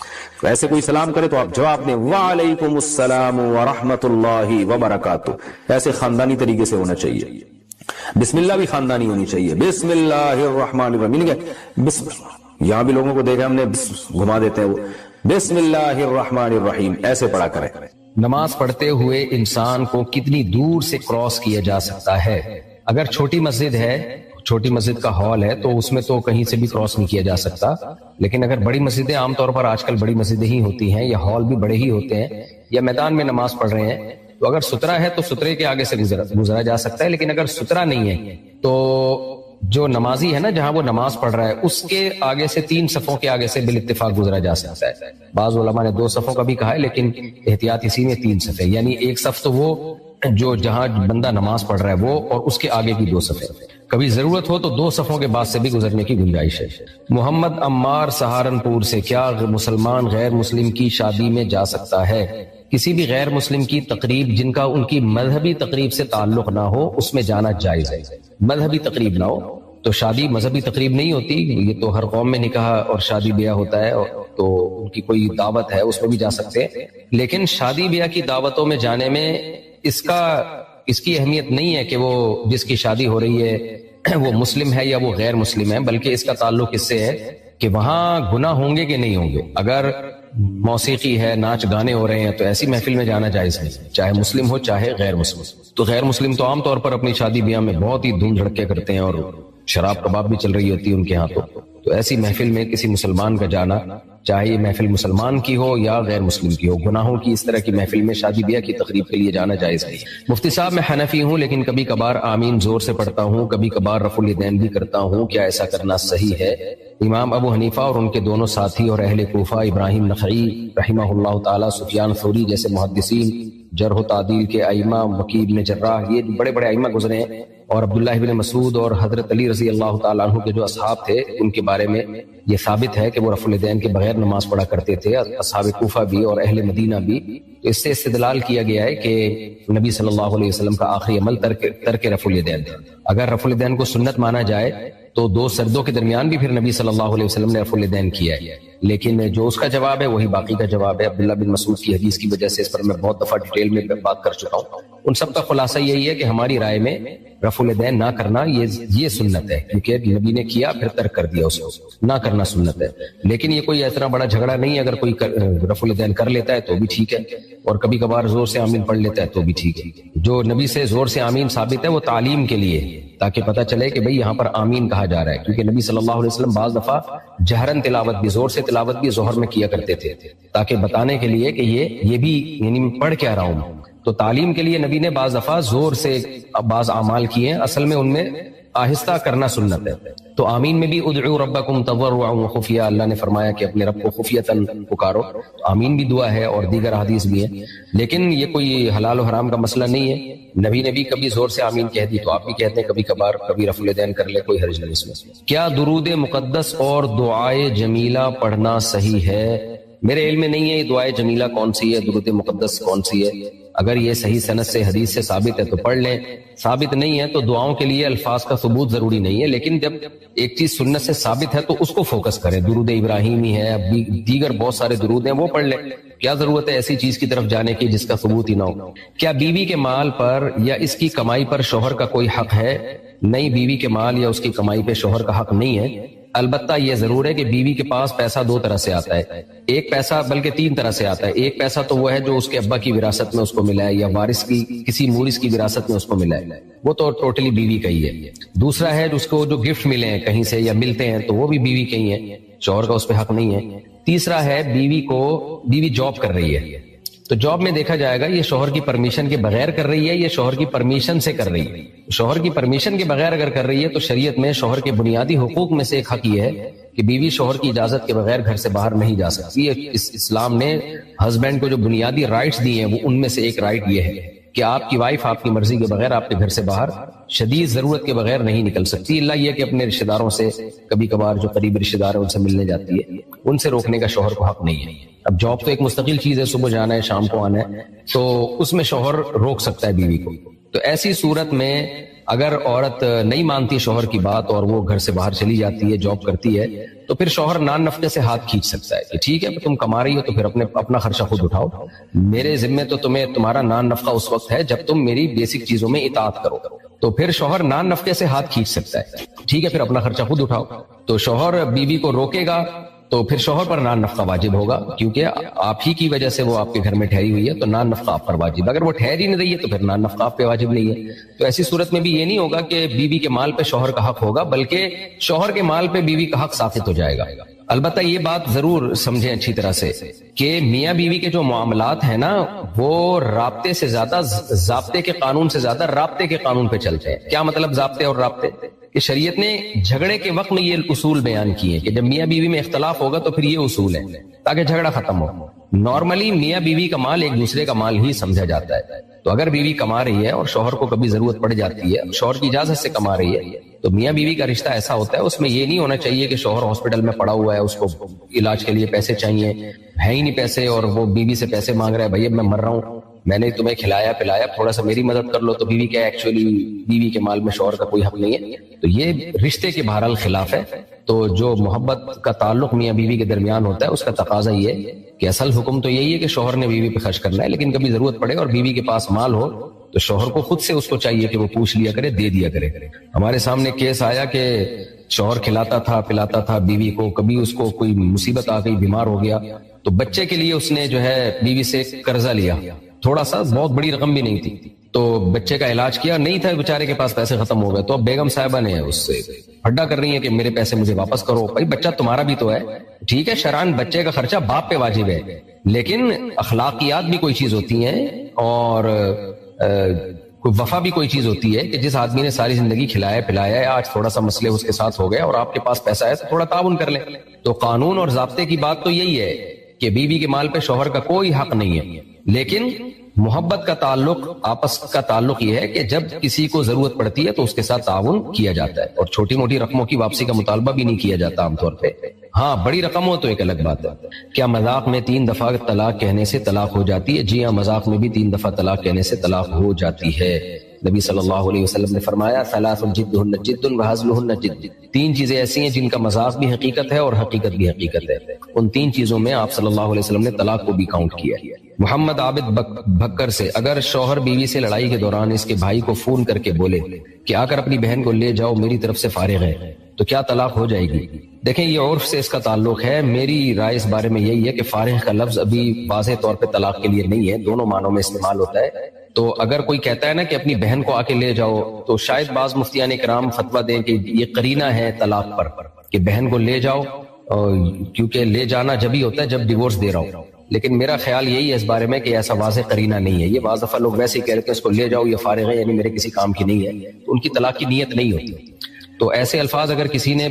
ویسے کوئی سلام کرے تو آپ جواب دیں وعلیکم السلام ورحمۃ اللہ وبرکاتہ. ایسے خاندانی طریقے سے ہونا چاہیے. بسم اللہ بھی خاندانی ہونی چاہیے. بسم اللہ الرحمن الرحیم, یہاں بھی لوگوں کو دیکھا ہم نے گھما دیتے ہیں, وہ بسم اللہ الرحمن الرحیم ایسے پڑھا کریں. نماز پڑھتے ہوئے انسان کو کتنی دور سے کراس کیا جا سکتا ہے؟ اگر چھوٹی مسجد ہے, چھوٹی مسجد کا ہال ہے تو اس میں تو کہیں سے بھی کراس نہیں کیا جا سکتا. لیکن اگر بڑی مسجدیں, عام طور پر آج کل بڑی مسجدیں ہی ہوتی ہیں یا ہال بھی بڑے ہی ہوتے ہیں, یا میدان میں نماز پڑھ رہے ہیں, تو اگر سترا ہے تو سترے کے آگے سے گزرا جا سکتا ہے. لیکن اگر سترا نہیں ہے تو جو نمازی ہے نا, جہاں وہ نماز پڑھ رہا ہے اس کے آگے سے 3 صفوں کے آگے سے بالاتفاق گزرا جا سکتا ہے. بعض علماء نے 2 صفوں کا بھی کہا ہے, لیکن احتیاط اسی میں 3 صفیں, یعنی ایک صف تو وہ جو جہاں بندہ نماز پڑھ رہا ہے وہ, اور اس کے آگے کی 2 صفیں. کبھی ضرورت ہو تو 2 صفوں کے بعد سے بھی گزرنے کی گنجائش ہے. محمد عمار سہارنپور سے, کیا مسلمان غیر مسلم کی شادی میں جا سکتا ہے؟ کسی بھی غیر مسلم کی تقریب جن کا ان کی مذہبی تقریب سے تعلق نہ ہو اس میں جانا جائز ہے. مذہبی تقریب نہ ہو تو شادی مذہبی تقریب نہیں ہوتی. یہ تو ہر قوم میں نکاح اور شادی بیاہ ہوتا ہے, تو ان کی کوئی دعوت ہے اس میں بھی جا سکتے ہیں. لیکن شادی بیاہ کی دعوتوں میں جانے میں اس کی اہمیت نہیں ہے کہ وہ جس کی شادی ہو رہی ہے وہ مسلم ہے یا وہ غیر مسلم ہے, بلکہ اس کا تعلق اس سے ہے کہ وہاں گناہ ہوں گے کہ نہیں ہوں گے. اگر موسیقی ہے, ناچ گانے ہو رہے ہیں, تو ایسی محفل میں جانا جائز نہیں, چاہے مسلم ہو چاہے غیر مسلم. تو غیر مسلم تو عام طور پر اپنی شادی بیاہ میں بہت ہی دھوم دھڑکے کرتے ہیں, اور شراب کباب بھی چل رہی ہوتی ہے ان کے ہاں. تو ایسی محفل میں کسی مسلمان کا جانا, چاہے یہ محفل مسلمان کی ہو یا غیر مسلم کی ہو, گناہوں کی اس طرح کی محفل میں شادی بیاہ کی تقریب کے لیے جانا جائز نہیں. مفتی صاحب میں حنفی ہوں لیکن کبھی کبھار آمین زور سے پڑھتا ہوں, کبھی کبھار رفع الیدین بھی کرتا ہوں, کیا ایسا کرنا صحیح ہے؟ امام ابو حنیفہ اور ان کے دونوں ساتھی اور اہل کوفہ ابراہیم نخعی رحمہ اللہ تعالی, سفیان ثوری جیسے محدثین, جرح و تعدیل کے ائمہ, وکیع بن جراح, یہ بڑے بڑے ائمہ گزرے ہیں, اور عبداللہ بن مسعود اور حضرت علی رضی اللہ تعالیٰ عنہ کے جو اصحاب تھے ان کے بارے میں یہ ثابت ہے کہ وہ رفع الیدین کے بغیر نماز پڑھا کرتے تھے, اصحاب کوفہ بھی اور اہل مدینہ بھی. تو اس سے استدلال کیا گیا ہے کہ نبی صلی اللہ علیہ وسلم کا آخری عمل ترک رفع الیدین تھا. اگر رفع الیدین کو سنت مانا جائے تو 2 سردوں کے درمیان بھی پھر نبی صلی اللہ علیہ وسلم نے رفع الیدین کیا ہے. لیکن جو اس کا جواب ہے وہی باقی کا جواب ہے. عبداللہ بن مسعود کی حدیث کی وجہ سے اس پر میں بہت دفعہ ڈیٹیل میں بات کر چکا ہوں. ان سب کا خلاصہ یہی ہے کہ ہماری رائے میں رفع الیدین نہ کرنا یہ سنت ہے, کیونکہ نبی نے کیا پھر ترک کر دیا, اس کو نہ کرنا سنت ہے. لیکن یہ کوئی اتنا بڑا جھگڑا نہیں ہے, اگر کوئی رفع الیدین کر لیتا ہے تو بھی ٹھیک ہے, اور کبھی کبھار زور سے آمین پڑھ لیتا ہے تو بھی ٹھیک ہے. جو نبی سے زور سے آمین ثابت ہے وہ تعلیم کے لیے, تاکہ پتہ چلے کہ بھئی یہاں پر آمین کہا جا رہا ہے. کیونکہ نبی صلی اللہ علیہ وسلم بعض دفعہ جہرن تلاوت بھی, زور سے تلاوت بھی ظہر میں کیا کرتے تھے, تاکہ بتانے کے لیے کہ یہ بھی یعنی پڑھ کیا رہا ہوں. تو تعلیم کے لیے نبی نے بعض دفعہ زور سے بعض اعمال کیے ہیں, اصل میں ان میں آہستہ کرنا سنت ہے. تو آمین میں بھی ادعوا ربکم تضرعا وخفیہ، اللہ نے فرمایا کہ اپنے رب کو خفیتاً پکارو. آمین بھی دعا ہے اور دیگر احادیث بھی ہیں، لیکن یہ کوئی حلال و حرام کا مسئلہ نہیں ہے. نبی نے بھی کبھی زور سے آمین کہہ دی تو آپ بھی کہتے ہیں کبھی کبھار، کبھی رفع الیدین کر لے، کوئی حرج نہیں اس میں. کیا درود مقدس اور دعائے جمیلہ پڑھنا صحیح ہے؟ میرے علم میں نہیں ہے یہ دعائے جمیلہ کون سی ہے، درود مقدس کون سی ہے. اگر یہ صحیح سند سے حدیث سے ثابت ہے تو پڑھ لیں، ثابت نہیں ہے تو دعاؤں کے لیے الفاظ کا ثبوت ضروری نہیں ہے. لیکن جب ایک چیز سنت سے ثابت ہے تو اس کو فوکس کریں. درود ابراہیمی ہے، دیگر بہت سارے درود ہیں، وہ پڑھ لیں. کیا ضرورت ہے ایسی چیز کی طرف جانے کی جس کا ثبوت ہی نہ ہو؟ کیا بیوی کے مال پر یا اس کی کمائی پر شوہر کا کوئی حق ہے؟ نہیں، بیوی کے مال یا اس کی کمائی پہ شوہر کا حق نہیں ہے. البتہ یہ ضرور ہے کہ بیوی کے پاس پیسہ دو طرح سے آتا ہے. ایک پیسہ بلکہ تین طرح سے آتا ہے. ایک پیسہ تو وہ ہے جو اس کے ابا کی وراثت میں اس کو ملا ہے یا وارث کی کسی مورث کی وراثت میں اس کو ملا ہے، وہ تو ٹوٹلی بیوی کا ہی ہے. دوسرا ہے اس کو جو گفٹ ملے ہیں کہیں سے یا ملتے ہیں تو وہ بھی بیوی کا ہی ہے، شوہر کا اس پہ حق نہیں ہے. تیسرا ہے بیوی جاب کر رہی ہے تو جاب میں دیکھا جائے گا یہ شوہر کی پرمیشن کے بغیر کر رہی ہے یا شوہر کی پرمیشن سے کر رہی ہے. شوہر کی پرمیشن کے بغیر اگر کر رہی ہے تو شریعت میں شوہر کے بنیادی حقوق میں سے ایک حق یہ ہے کہ بیوی شوہر کی اجازت کے بغیر گھر سے باہر نہیں جا سکتی. اسلام نے ہسبینڈ کو جو بنیادی رائٹس دی ہیں وہ ان میں سے ایک رائٹ یہ ہے کہ آپ کی وائف آپ کی مرضی کے بغیر آپ کے گھر سے باہر شدید ضرورت کے بغیر نہیں نکل سکتی، اللہ یہ کہ اپنے رشتہ داروں سے کبھی کبھار جو قریب رشتہ دار ہیں ان سے ملنے جاتی ہے، ان سے روکنے کا شوہر کو حق نہیں ہے. اب جاب تو ایک مستقل چیز ہے، صبح جانا ہے شام کو آنا ہے، تو اس میں شوہر روک سکتا ہے بیوی کو. تو ایسی صورت میں اگر عورت نہیں مانتی شوہر کی بات اور وہ گھر سے باہر چلی جاتی ہے، جاب کرتی ہے، تو پھر شوہر نان نفقے سے ہاتھ کھینچ سکتا ہے کہ ٹھیک ہے تم کما رہی ہو تو پھر اپنا خرچہ خود اٹھاؤ، میرے ذمے تو تمہارا نان نفقہ اس وقت ہے جب تم میری بیسک چیزوں میں اطاعت کرو. تو پھر شوہر نان نفقے سے ہاتھ کھینچ سکتا ہے، ٹھیک ہے پھر اپنا خرچہ خود اٹھاؤ. تو شوہر بیوی کو روکے گا تو پھر شوہر پر نان نفقہ واجب ہوگا، کیونکہ آپ ہی کی وجہ سے وہ آپ کے گھر میں ٹھہری ہوئی ہے تو نان نفقہ آپ پر واجب. اگر وہ ٹھہری نہیں رہی ہے تو پھر نان نفقہ آپ پہ واجب نہیں ہے. تو ایسی صورت میں بھی یہ نہیں ہوگا کہ بیوی کے مال پہ شوہر کا حق ہوگا، بلکہ شوہر کے مال پہ بیوی کا حق ساقط ہو جائے گا. البتہ یہ بات ضرور سمجھیں اچھی طرح سے کہ میاں بیوی کے جو معاملات ہیں نا وہ رابطے سے زیادہ، ضابطے کے قانون سے زیادہ رابطے کے قانون پہ چلتے ہیں. کیا مطلب ضابطے اور رابطے؟ کہ شریعت نے جھگڑے کے وقت میں یہ اصول بیان کیے کہ جب میاں بیوی میں اختلاف ہوگا تو پھر یہ اصول ہے تاکہ جھگڑا ختم ہو. نارملی میاں بیوی کا مال ایک دوسرے کا مال ہی سمجھا جاتا ہے. تو اگر بیوی کما رہی ہے اور شوہر کو کبھی ضرورت پڑ جاتی ہے، شوہر کی اجازت سے کما رہی ہے، تو میاں بیوی کا رشتہ ایسا ہوتا ہے اس میں یہ نہیں ہونا چاہیے کہ شوہر ہاسپٹل میں پڑا ہوا ہے، اس کو علاج کے لیے پیسے چاہیے، ہے ہی نہیں پیسے اور وہ بیوی سے پیسے مانگ رہا ہے، بھائی اب میں مر رہا ہوں، میں نے تمہیں کھلایا پلایا، تھوڑا سا میری مدد کر لو. تو بیوی کیا ایکچولی بیوی کے مال میں شوہر کا کوئی حق نہیں ہے. تو یہ رشتے کے بہرحال خلاف ہے. تو جو محبت کا تعلق میاں بیوی کے درمیان ہوتا ہے اس کا تقاضا یہ ہے کہ اصل حکم تو یہی ہے کہ شوہر نے بیوی پہ خرچ کرنا ہے، لیکن کبھی ضرورت پڑے اور بیوی کے پاس مال ہو تو شوہر کو خود سے اس کو چاہیے کہ وہ پوچھ لیا کرے، دے دیا کرے. ہمارے سامنے کیس آیا کہ شوہر کھلاتا تھا پلاتا تھا بیوی کو، کبھی اس کو کوئی مصیبت آ گئی، بیمار ہو گیا، تو بچے کے لیے اس نے جو ہے بیوی سے قرضہ لیا، تھوڑا سا، بہت بڑی رقم بھی نہیں تھی. تو بچے کا علاج کیا، نہیں تھا بیچارے کے پاس، پیسے ختم ہو گئے. تو اب بیگم صاحبہ نے اس سے پھڈا کر رہی ہیں کہ میرے پیسے مجھے واپس کرو. بھائی بچہ تمہارا بھی تو ہے، ٹھیک ہے شرعاً بچے کا خرچہ باپ پہ واجب ہے، لیکن اخلاقیات بھی کوئی چیز ہوتی ہیں اور وفا بھی کوئی چیز ہوتی ہے کہ جس آدمی نے ساری زندگی کھلایا پلایا ہے، آج تھوڑا سا مسئلے اس کے ساتھ ہو گئے اور آپ کے پاس پیسہ ہے تو تھوڑا تعاون کر لیں. تو قانون اور ضابطے کی بات تو یہی ہے کہ بیوی کے مال پہ شوہر کا کوئی حق نہیں ہے، لیکن محبت کا تعلق، آپس کا تعلق یہ ہے کہ جب کسی کو ضرورت پڑتی ہے تو اس کے ساتھ تعاون کیا جاتا ہے، اور چھوٹی موٹی رقموں کی واپسی کا مطالبہ بھی نہیں کیا جاتا عام طور پہ. ہاں بڑی رقم ہو تو ایک الگ بات ہے. کیا مذاق میں 3 دفعہ طلاق کہنے سے طلاق ہو جاتی ہے؟ جی ہاں، مذاق میں بھی 3 دفعہ طلاق کہنے سے طلاق ہو جاتی ہے. نبی صلی اللہ علیہ وسلم نے فرمایا ثلاث جدہن جد وہزلہن جد. 3 چیزیں ایسی ہیں جن کا مذاق بھی حقیقت ہے اور حقیقت بھی حقیقت ہے. ان 3 چیزوں میں آپ صلی اللہ علیہ وسلم نے طلاق کو بھی کاؤنٹ کیا. محمد عابد بھکر سے، اگر شوہر بیوی سے لڑائی کے دوران اس کے بھائی کو فون کر کے بولے کہ آ کر اپنی بہن کو لے جاؤ، میری طرف سے فارغ ہے، تو کیا طلاق ہو جائے گی؟ دیکھیں یہ عرف سے اس کا تعلق ہے. میری رائے اس بارے میں یہی ہے کہ فارغ کا لفظ ابھی واضح طور پہ طلاق کے لیے نہیں ہے، دونوں معنوں میں استعمال ہوتا ہے. تو اگر کوئی کہتا ہے نا کہ اپنی بہن کو آ کے لے جاؤ، تو شاید بعض مفتیان کرام فتویٰ دیں کہ یہ قرینہ ہے طلاق پر کہ بہن کو لے جاؤ، کیونکہ لے جانا جبھی ہوتا ہے جب ڈیورس دے رہا ہوں. لیکن میرا خیال یہی ہے اس بارے میں کہ ایسا واضح قرینہ نہیں ہے. یہ بعض دفعہ لوگ ویسے ہی کہہ رہے ہیں اس کو لے جاؤ، یہ فارغ ہے یعنی میرے کسی کام کی نہیں ہے، تو ان کی طلاق کی نیت نہیں ہوتی. تو ایسے الفاظ اگر کسی نے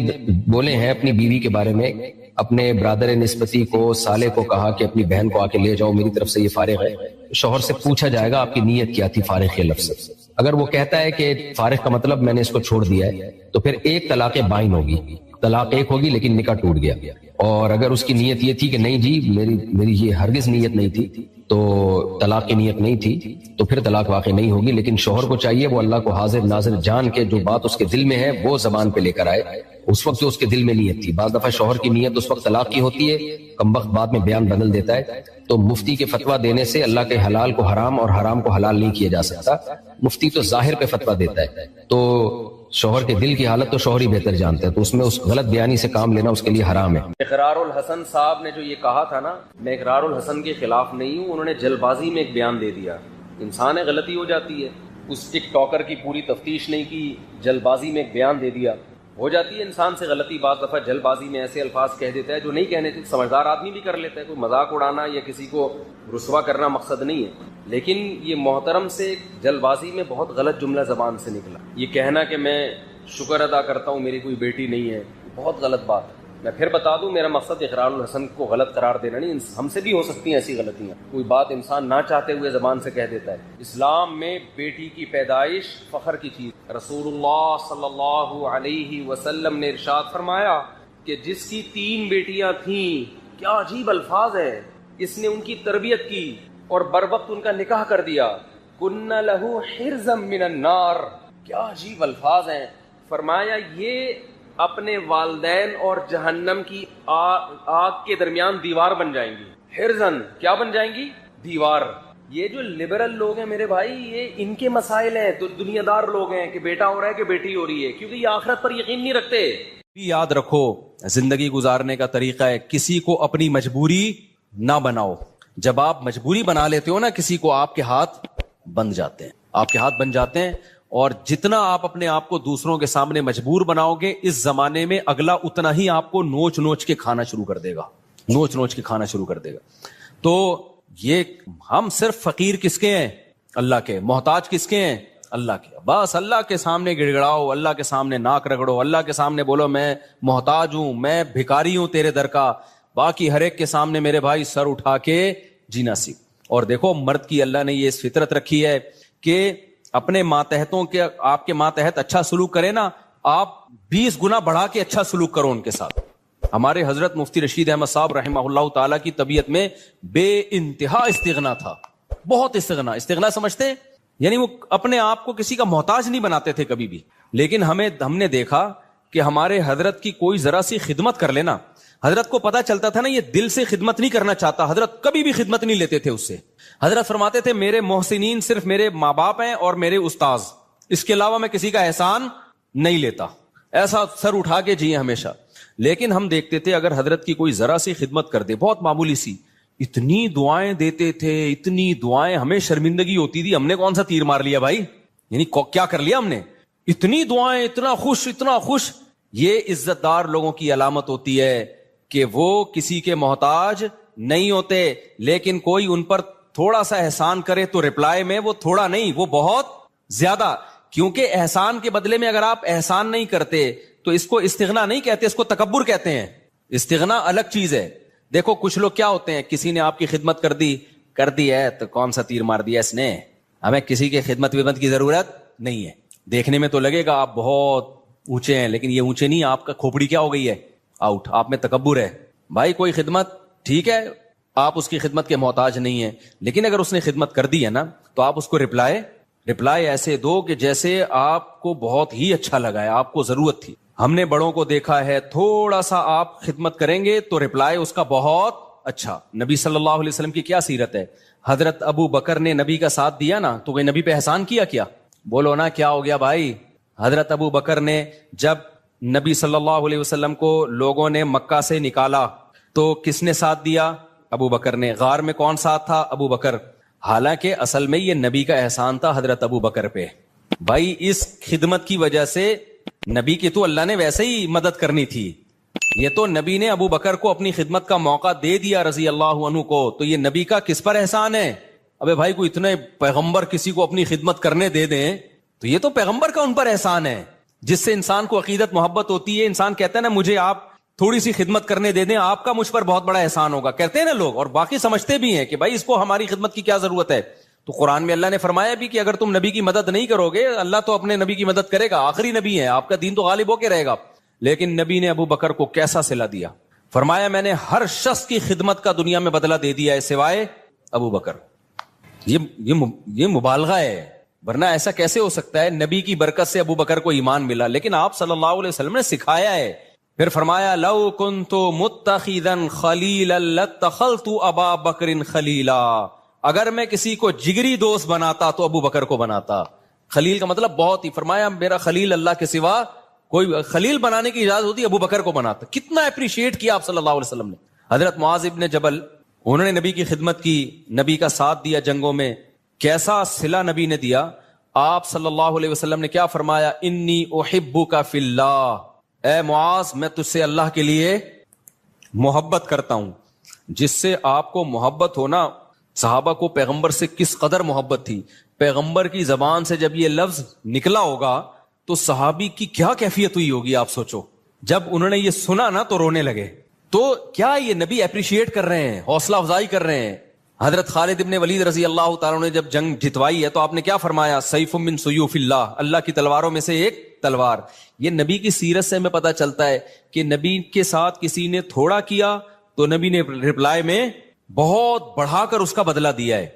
بولے ہیں اپنی بیوی کے بارے میں، اپنے برادر نسبتی کو، سالے کو کہا کہ اپنی بہن کو آ کے لے جاؤ، میری طرف سے یہ فارغ ہے، شوہر سے پوچھا جائے گا آپ کی نیت کیا تھی فارغ کے لفظ سے. اگر وہ کہتا ہے کہ فارغ کا مطلب میں نے اس کو چھوڑ دیا ہے، تو پھر ایک طلاق بائن ہوگی، طلاق ایک ہوگی لیکن نکاح ٹوٹ گیا. اور اگر اس کی نیت یہ تھی کہ نہیں جی میری یہ ہرگز نیت نہیں تھی، تو طلاق کی نیت نہیں تھی، تو پھر طلاق واقع نہیں ہوگی. لیکن شوہر کو چاہیے وہ اللہ کو حاضر ناظر جان کے جو بات اس کے دل میں ہے وہ زبان پہ لے کر آئے، اس وقت جو اس کے دل میں نیت تھی. بعض دفعہ شوہر کی نیت اس وقت طلاق کی ہوتی ہے، کم وقت بعد میں بیان بدل دیتا ہے. تو مفتی کے فتویٰ دینے سے اللہ کے حلال کو حرام اور حرام کو حلال نہیں کیا جا سکتا. مفتی تو ظاہر پہ فتویٰ دیتا ہے، تو شوہر کے دل کی حالت تو شوہر ہی بہتر جانتا ہے، تو اس میں اس غلط بیانی سے کام لینا اس کے لیے حرام ہے. اقرار الحسن صاحب نے جو یہ کہا تھا نا، میں اقرار الحسن کے خلاف نہیں ہوں، انہوں نے جلد بازی میں ایک بیان دے دیا. انسان ہے غلطی ہو جاتی ہے، اس ٹک ٹاکر کی پوری تفتیش نہیں کی، جلد بازی میں ایک بیان دے دیا. ہو جاتی ہے انسان سے غلطی، بعض دفعہ جلد بازی میں ایسے الفاظ کہہ دیتا ہے جو نہیں کہنے تھے. سمجھدار آدمی بھی کر لیتا ہے، کوئی مذاق اڑانا یا کسی کو رسوا کرنا مقصد نہیں ہے. لیکن یہ محترم سے جلد بازی میں بہت غلط جملہ زبان سے نکلا. یہ کہنا کہ میں شکر ادا کرتا ہوں میری کوئی بیٹی نہیں ہے، بہت غلط بات ہے. میں پھر بتا دوں، میرا مقصد اقرار الحسن کو غلط قرار دینا نہیں. ہم سے بھی ہو سکتی ہیں ایسی غلطیاں، کوئی بات انسان نہ چاہتے ہوئے زبان سے کہہ دیتا ہے. اسلام میں بیٹی کی پیدائش فخر کی چیز. رسول اللہ صلی اللہ علیہ وسلم نے ارشاد فرمایا کہ جس کی 3 بیٹیاں تھیں، کیا عجیب الفاظ ہے، اس نے ان کی تربیت کی اور بروقت ان کا نکاح کر دیا. کن لہ حرزا من النار، کیا عجیب الفاظ ہیں. فرمایا یہ اپنے والدین اور جہنم کی آگ کے درمیان دیوار بن جائیں گی. حرزن، کیا بن جائیں گی؟ دیوار. یہ جو لبرل لوگ ہیں میرے بھائی، یہ ان کے مسائل ہیں. تو دنیا دار لوگ ہیں کہ بیٹا ہو رہا ہے کہ بیٹی ہو رہی ہے، کیونکہ یہ آخرت پر یقین نہیں رکھتے. یاد رکھو، زندگی گزارنے کا طریقہ ہے کسی کو اپنی مجبوری نہ بناؤ. جب آپ مجبوری بنا لیتے ہو نا کسی کو، آپ کے ہاتھ بن جاتے ہیں، آپ کے ہاتھ بن جاتے ہیں. اور جتنا آپ اپنے آپ کو دوسروں کے سامنے مجبور بناؤ گے، اس زمانے میں اگلا اتنا ہی آپ کو نوچ نوچ کے کھانا شروع کر دے گا، نوچ نوچ کے کھانا شروع کر دے گا. تو یہ ہم صرف فقیر کس کے ہیں؟ اللہ کے. محتاج کس کے ہیں؟ اللہ کے. بس اللہ کے سامنے گڑ گڑاؤ، اللہ کے سامنے ناک رگڑو، اللہ کے سامنے بولو میں محتاج ہوں، میں بھکاری ہوں تیرے در کا. باقی ہر ایک کے سامنے میرے بھائی سر اٹھا کے جینا سیکھ. اور دیکھو مرد کی اللہ نے یہ فطرت رکھی ہے کہ اپنے ماتحتوں کے، آپ کے ماتحت اچھا سلوک کرے نا، آپ 20 گنا بڑھا کے اچھا سلوک کرو ان کے ساتھ. ہمارے حضرت مفتی رشید احمد صاحب رحمہ اللہ تعالیٰ کی طبیعت میں بے انتہا استغنا تھا، بہت استغنا. استغنا سمجھتے ہیں؟ یعنی وہ اپنے آپ کو کسی کا محتاج نہیں بناتے تھے کبھی بھی. لیکن ہم نے دیکھا کہ ہمارے حضرت کی کوئی ذرا سی خدمت کر لینا، حضرت کو پتا چلتا تھا نا یہ دل سے خدمت نہیں کرنا چاہتا، حضرت کبھی بھی خدمت نہیں لیتے تھے اس سے. حضرت فرماتے تھے میرے محسنین صرف میرے ماں باپ ہیں اور میرے استاذ، اس کے علاوہ میں کسی کا احسان نہیں لیتا. ایسا سر اٹھا کے جیے ہمیشہ. لیکن ہم دیکھتے تھے اگر حضرت کی کوئی ذرا سی خدمت کر دے، بہت معمولی سی، اتنی دعائیں دیتے تھے، اتنی دعائیں، ہمیں شرمندگی ہوتی تھی، ہم نے کون سا تیر مار لیا بھائی، یعنی کیا کر لیا ہم نے، اتنی دعائیں، اتنا خوش اتنا خوش. یہ عزت دار لوگوں کی علامت ہوتی ہے کہ وہ کسی کے محتاج نہیں ہوتے. لیکن کوئی ان پر تھوڑا سا احسان کرے تو رپلائی میں وہ تھوڑا نہیں، وہ بہت زیادہ. کیونکہ احسان کے بدلے میں اگر آپ احسان نہیں کرتے تو اس کو استغنا نہیں کہتے، اس کو تکبر کہتے ہیں. استغنا الگ چیز ہے. دیکھو کچھ لوگ کیا ہوتے ہیں، کسی نے آپ کی خدمت کر دی ہے تو کون سا تیر مار دیا اس نے، ہمیں کسی کے خدمت کی ضرورت نہیں ہے. دیکھنے میں تو لگے گا آپ بہت اونچے ہیں، لیکن یہ اونچے نہیں، آپ کا کھوپڑی کیا ہو گئی ہے، آؤٹ. آپ میں تکبر ہے. بھائی کوئی خدمت ٹھیک ہے، آپ اس کی خدمت کے محتاج نہیں ہیں، لیکن اگر اس نے خدمت کر دی ہے نا تو آپ اس کو رپلائی ایسے دو کہ جیسے آپ کو بہت ہی اچھا لگا ہے، آپ کو ضرورت تھی. ہم نے بڑوں کو دیکھا ہے، تھوڑا سا آپ خدمت کریں گے تو رپلائی اس کا بہت اچھا. نبی صلی اللہ علیہ وسلم کی کیا سیرت ہے، حضرت ابو بکر نے نبی کا ساتھ دیا نا تو کوئی نبی پہ احسان کیا بولو نا، کیا ہو گیا بھائی. حضرت ابو بکر نے جب نبی صلی اللہ علیہ وسلم کو لوگوں نے مکہ سے نکالا تو کس نے ساتھ دیا؟ ابو بکر نے. غار میں کون ساتھ تھا؟ ابو بکر. حالانکہ اصل میں یہ نبی کا احسان تھا حضرت ابو بکر پہ. بھائی اس خدمت کی وجہ سے نبی کی تو اللہ نے ویسے ہی مدد کرنی تھی، یہ تو نبی نے ابو بکر کو اپنی خدمت کا موقع دے دیا رضی اللہ عنہ کو، تو یہ نبی کا کس پر احسان ہے؟ ابے بھائی کوئی اتنے پیغمبر کسی کو اپنی خدمت کرنے دے دیں تو یہ تو پیغمبر کا ان پر احسان ہے. جس سے انسان کو عقیدت محبت ہوتی ہے. انسان کہتا ہے نا مجھے آپ تھوڑی سی خدمت کرنے دے دیں, آپ کا مجھ پر بہت بڑا احسان ہوگا, کہتے ہیں نا لوگ, اور باقی سمجھتے بھی ہیں کہ بھائی اس کو ہماری خدمت کی کیا ضرورت ہے. تو قرآن میں اللہ نے فرمایا بھی کہ اگر تم نبی کی مدد نہیں کرو گے, اللہ تو اپنے نبی کی مدد کرے گا, آخری نبی ہے, آپ کا دین تو غالب ہو کے رہے گا. لیکن نبی نے ابو بکر کو کیسا صلہ دیا, فرمایا میں نے ہر شخص کی خدمت کا دنیا میں بدلہ دے دیا ہے سوائے ابو بکر. یہ مبالغہ ہے, ورنہ ایسا کیسے ہو سکتا ہے؟ نبی کی برکت سے ابو بکر کو ایمان ملا, لیکن آپ صلی اللہ علیہ وسلم نے سکھایا ہے. پھر فرمایا لو کنت متخذا خلیلا لاتخذت ابا بکر خلیلا, اگر میں کسی کو جگری دوست بناتا تو ابو بکر کو بناتا. خلیل کا مطلب بہت ہی, فرمایا میرا خلیل اللہ کے سوا کوئی, خلیل بنانے کی اجازت ہوتی ابو بکر کو بناتا. کتنا اپریشیٹ کیا آپ صلی اللہ علیہ وسلم نے. حضرت معاذ ابن جبل, انہوں نے نبی کی خدمت کی, نبی کا ساتھ دیا جنگوں میں, کیسا صلہ نبی نے دیا. آپ صلی اللہ علیہ وسلم نے کیا فرمایا, انی احبک فی اللہ, اے معاذ میں تجھ سے اللہ کے لیے محبت کرتا ہوں. جس سے آپ کو محبت ہونا, صحابہ کو پیغمبر سے کس قدر محبت تھی. پیغمبر کی زبان سے جب یہ لفظ نکلا ہوگا تو صحابی کی کیا کیفیت ہوئی ہوگی آپ سوچو. جب انہوں نے یہ سنا نا تو رونے لگے. تو کیا یہ نبی اپریشیٹ کر رہے ہیں, حوصلہ افزائی کر رہے ہیں. حضرت خالد ابن ولید رضی اللہ تعالیٰ نے جب جنگ جتوائی ہے تو آپ نے کیا فرمایا, سیف من سیوف اللہ, اللہ کی تلواروں میں سے ایک تلوار. یہ نبی کی سیرت سے ہمیں پتہ چلتا ہے کہ نبی کے ساتھ کسی نے تھوڑا کیا تو نبی نے رپلائی میں بہت بڑھا کر اس کا بدلہ دیا ہے.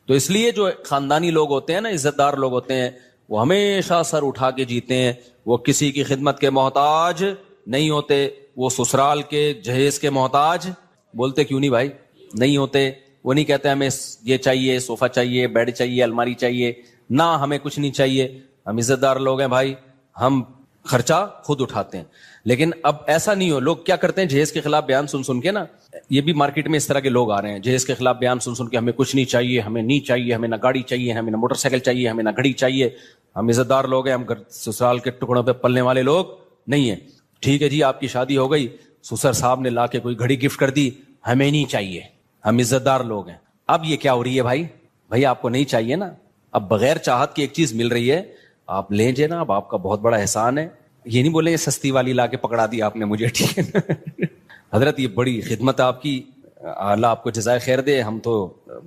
تو اس لیے جو خاندانی لوگ ہوتے ہیں نا, عزت دار لوگ ہوتے ہیں, وہ ہمیشہ سر اٹھا کے جیتے ہیں. وہ کسی کی خدمت کے محتاج نہیں ہوتے, وہ سسرال کے جہیز کے محتاج, بولتے کیوں نہیں بھائی, نہیں ہوتے. وہ نہیں کہتے ہمیں یہ چاہیے, صوفہ چاہیے, بیڈ چاہیے, الماری چاہیے, نہ ہمیں کچھ نہیں چاہیے, ہم عزت دار لوگ ہیں بھائی, ہم خرچہ خود اٹھاتے ہیں. لیکن اب ایسا نہیں ہو. لوگ کیا کرتے ہیں, جہیز کے خلاف بیان سن سن کے نا, یہ بھی مارکیٹ میں اس طرح کے لوگ آ رہے ہیں, جہیز کے خلاف بیان سن سن کے ہمیں کچھ نہیں چاہیے, ہمیں نہیں چاہیے, ہمیں نہ گاڑی چاہیے, ہمیں نہ موٹر سائیکل چاہیے, ہمیں نہ گھڑی چاہیے, ہم عزت دار لوگ ہیں, ہم سسرال کے ٹکڑوں پہ پلنے والے لوگ نہیں ہیں. ٹھیک ہے جی, آپ کی شادی ہو گئی, سسر صاحب نے لا کے کوئی گھڑی گفٹ کر دی, ہمیں نہیں چاہیے, ہم عزت دار لوگ ہیں. اب یہ کیا ہو رہی ہے بھائی آپ کو نہیں چاہیے نا, اب بغیر چاہت کی ایک چیز مل رہی ہے, آپ لیں جے نا, اب آپ کا بہت بڑا احسان ہے. یہ نہیں بولے یہ سستی والی لا کے پکڑا دی آپ نے مجھے, ٹھیک ہے حضرت یہ بڑی خدمت آپ کی, اللہ آپ کو جزائے خیر دے, ہم تو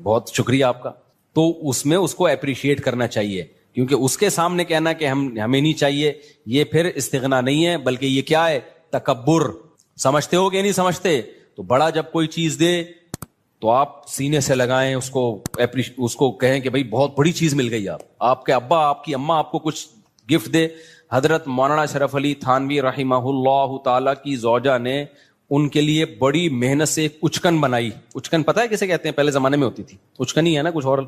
بہت شکریہ آپ کا. تو اس میں اس کو اپریشیٹ کرنا چاہیے, کیونکہ اس کے سامنے کہنا کہ ہمیں نہیں چاہیے, یہ پھر استغنا نہیں ہے, بلکہ یہ کیا ہے, تکبر. سمجھتے ہو کہ نہیں سمجھتے؟ تو بڑا جب کوئی چیز دے تو آپ سینے سے لگائیں, اس کو کہیں کہ بھائی بہت بڑی چیز مل گئی. آپ کے ابا, آپ کی اماں آپ کو کچھ گفٹ دے. حضرت مولانا شرف علی تھانوی رحمہ اللہ تعالی کی زوجہ نے ان کے لیے بڑی محنت سے ایک اچکن بنائی. اچکن پتہ ہے کسے کہتے ہیں؟ پہلے زمانے میں ہوتی تھی. اچکن ہی ہے نا, کچھ اور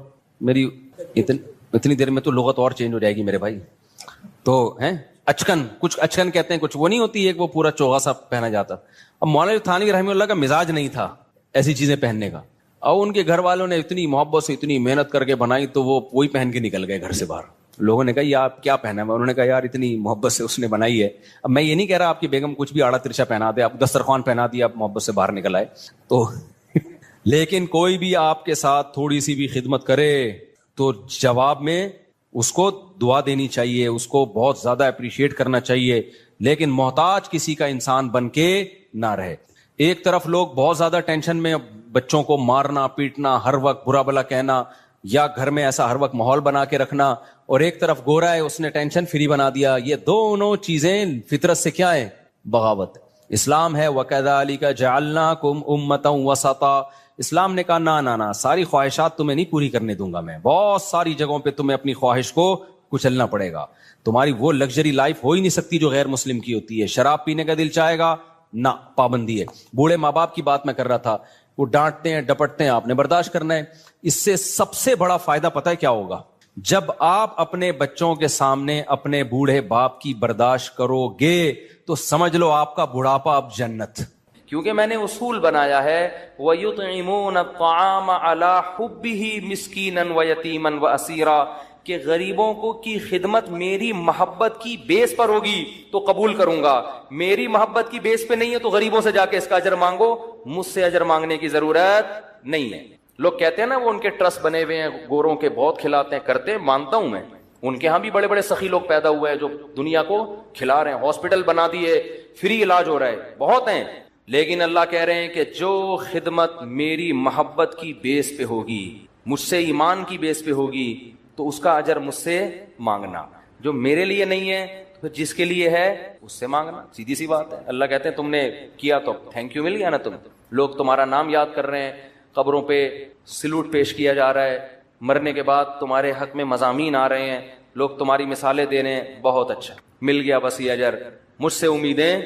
میری اتنی دیر میں تو لغت اور چینج ہو جائے گی میرے بھائی. تو ہیں اچکن, کچھ اچکن کہتے ہیں, کچھ وہ نہیں ہوتی ایک وہ پورا چوغا سا پہنا جاتا. اب مولانا تھانوی رحمہ اللہ کا مزاج نہیں تھا ایسی چیزیں پہننے کا, اور ان کے گھر والوں نے اتنی محبت سے اتنی محنت کر کے بنائی تو وہ وہی پہن کے نکل گئے گھر سے باہر. لوگوں نے کہا یہ آپ کیا پہنا ہے؟ انہوں نے کہا یار اتنی محبت سے اس نے بنائی ہے. اب میں یہ نہیں کہہ رہا آپ کی بیگم کچھ بھی آڑا ترچا پہنا دے, آپ دسترخوان پہنا دیا, آپ محبت سے باہر نکل آئے تو لیکن کوئی بھی آپ کے ساتھ تھوڑی سی بھی خدمت کرے تو جواب میں اس کو دعا دینی چاہیے, اس کو بہت زیادہ اپریشیٹ کرنا چاہیے, لیکن محتاج کسی کا انسان بن کے نہ رہے. ایک طرف لوگ بہت زیادہ ٹینشن میں, بچوں کو مارنا پیٹنا, ہر وقت برا بلا کہنا, یا گھر میں ایسا ہر وقت ماحول بنا کے رکھنا, اور ایک طرف گورا ہے اس نے ٹینشن فری بنا دیا. یہ دونوں چیزیں فطرت سے کیا ہے؟ بغاوت. اسلام ہے وَكَذَلِكَ جَعَلْنَاكُمْ أُمَّةً وَسَطًا. اسلام نے کہا نہ ساری خواہشات تمہیں نہیں پوری کرنے دوں گا میں, بہت ساری جگہوں پہ تمہیں اپنی خواہش کو کچلنا پڑے گا. تمہاری وہ لگژری لائف ہو ہی نہیں سکتی جو غیر مسلم کی ہوتی ہے. شراب پینے کا دل چاہے گا نہ, پابندی ہے. بوڑھے ماں باپ کی بات میں کر رہا تھا, وہ ڈانٹتے ہیں ڈپٹتے ہیں, آپ نے برداشت کرنا ہے. اس سے سب سے بڑا فائدہ پتہ ہے کیا ہوگا؟ جب آپ اپنے بچوں کے سامنے اپنے بوڑھے باپ کی برداشت کرو گے تو سمجھ لو آپ کا بڑھاپا اب جنت. کیونکہ میں نے اصول بنایا ہے وَيُطْعِمُونَ الطَّعَامَ عَلَى حُبِّهِ مِسْكِينًا وَيَتِيمًا وَأَسِيرًا, کہ غریبوں کو کی خدمت میری محبت کی بیس پر ہوگی تو قبول کروں گا, میری محبت کی بیس پہ نہیں ہے تو غریبوں سے جا کے اس کا اجر مانگو, مجھ سے اجر مانگنے کی ضرورت نہیں ہے. لوگ کہتے ہیں نا وہ ان کے ٹرسٹ بنے ہوئے ہیں, گوروں کے بہت کھلاتے ہیں, کرتے ہیں, مانتا ہوں میں, ان کے ہاں بھی بڑے بڑے سخی لوگ پیدا ہوئے ہیں جو دنیا کو کھلا رہے ہیں, ہاسپٹل بنا دیے, فری علاج ہو رہا ہے, بہت ہیں. لیکن اللہ کہہ رہے ہیں کہ جو خدمت میری محبت کی بیس پہ ہوگی, مجھ سے ایمان کی بیس پہ ہوگی, تو اس کا اجر مجھ سے مانگنا. جو میرے لیے نہیں ہے تو جس کے لیے ہے اس سے مانگنا. سیدھی سی بات ہے. اللہ کہتے ہیں تم نے کیا تو تھینک یو مل گیا نا. تم لوگ تمہارا نام یاد کر رہے ہیں, قبروں پہ سلوٹ پیش کیا جا رہا ہے, مرنے کے بعد تمہارے حق میں مضامین آ رہے ہیں, لوگ تمہاری مثالیں دے رہے ہیں, بہت اچھا, مل گیا بس یہ اجر. مجھ سے امیدیں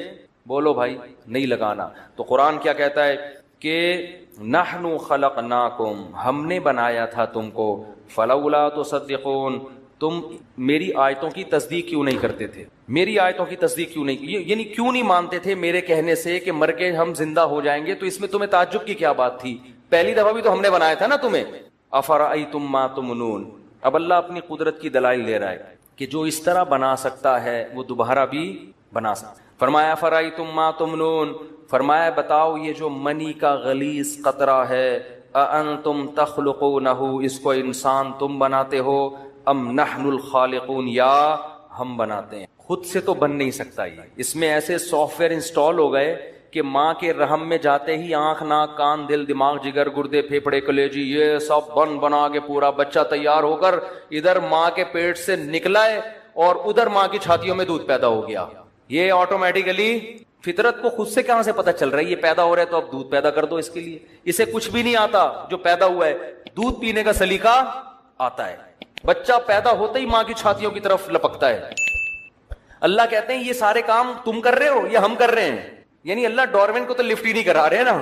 بولو بھائی نہیں لگانا. تو قرآن کیا کہتا ہے کہ نحن خلقناکم, ہم نے بنایا تھا تم کو, فلولا تصدقون, تم میری آیتوں کی تصدیق کیوں نہیں کرتے تھے, میری آیتوں کی تصدیق کیوں نہیں, یعنی کیوں نہیں مانتے تھے میرے کہنے سے کہ مر کے ہم زندہ ہو جائیں گے, تو اس میں تمہیں تعجب کی کیا بات تھی؟ پہلی دفعہ بھی تو ہم نے بنایا تھا نا تمہیں. افرأیتم ما تمنون, اب اللہ اپنی قدرت کی دلائل دے رہا ہے کہ جو اس طرح بنا سکتا ہے وہ دوبارہ بھی بنا سکتا. فرمایا افرأیتم ما تمنون, فرمایا بتاؤ یہ جو منی کا غلیظ قطرہ ہے, اانتم تخلقونہ, اس کو انسان تم بناتے ہو, ام نحن الخالقون, یا ہم بناتے ہیں. خود سے تو بن نہیں سکتا. یہ اس میں ایسے سافٹ ویئر انسٹال ہو گئے کہ ماں کے رحم میں جاتے ہی آنکھ ناک کان دل دماغ جگر گردے پھیپھڑے کلیجی یہ سب بنا کے پورا بچہ تیار ہو کر ادھر ماں کے پیٹ سے نکلا ہے اور ادھر ماں کی چھاتیوں میں دودھ پیدا ہو گیا. یہ آٹومیٹیکلی فطرت کو خود سے کہاں سے پتہ چل رہا ہے یہ پیدا ہو رہا ہے تو اب دودھ پیدا کر دو اس کے لیے. اسے کچھ بھی نہیں آتا جو پیدا ہوا ہے, دودھ پینے کا سلیقہ آتا ہے. بچہ پیدا ہوتا ہی ماں کی چھاتیوں کی طرف لپکتا ہے. اللہ کہتے ہیں یہ سارے کام تم کر رہے ہو یا ہم کر رہے ہیں. یعنی اللہ ڈارون کو تو لفٹ ہی نہیں کرا رہے نا,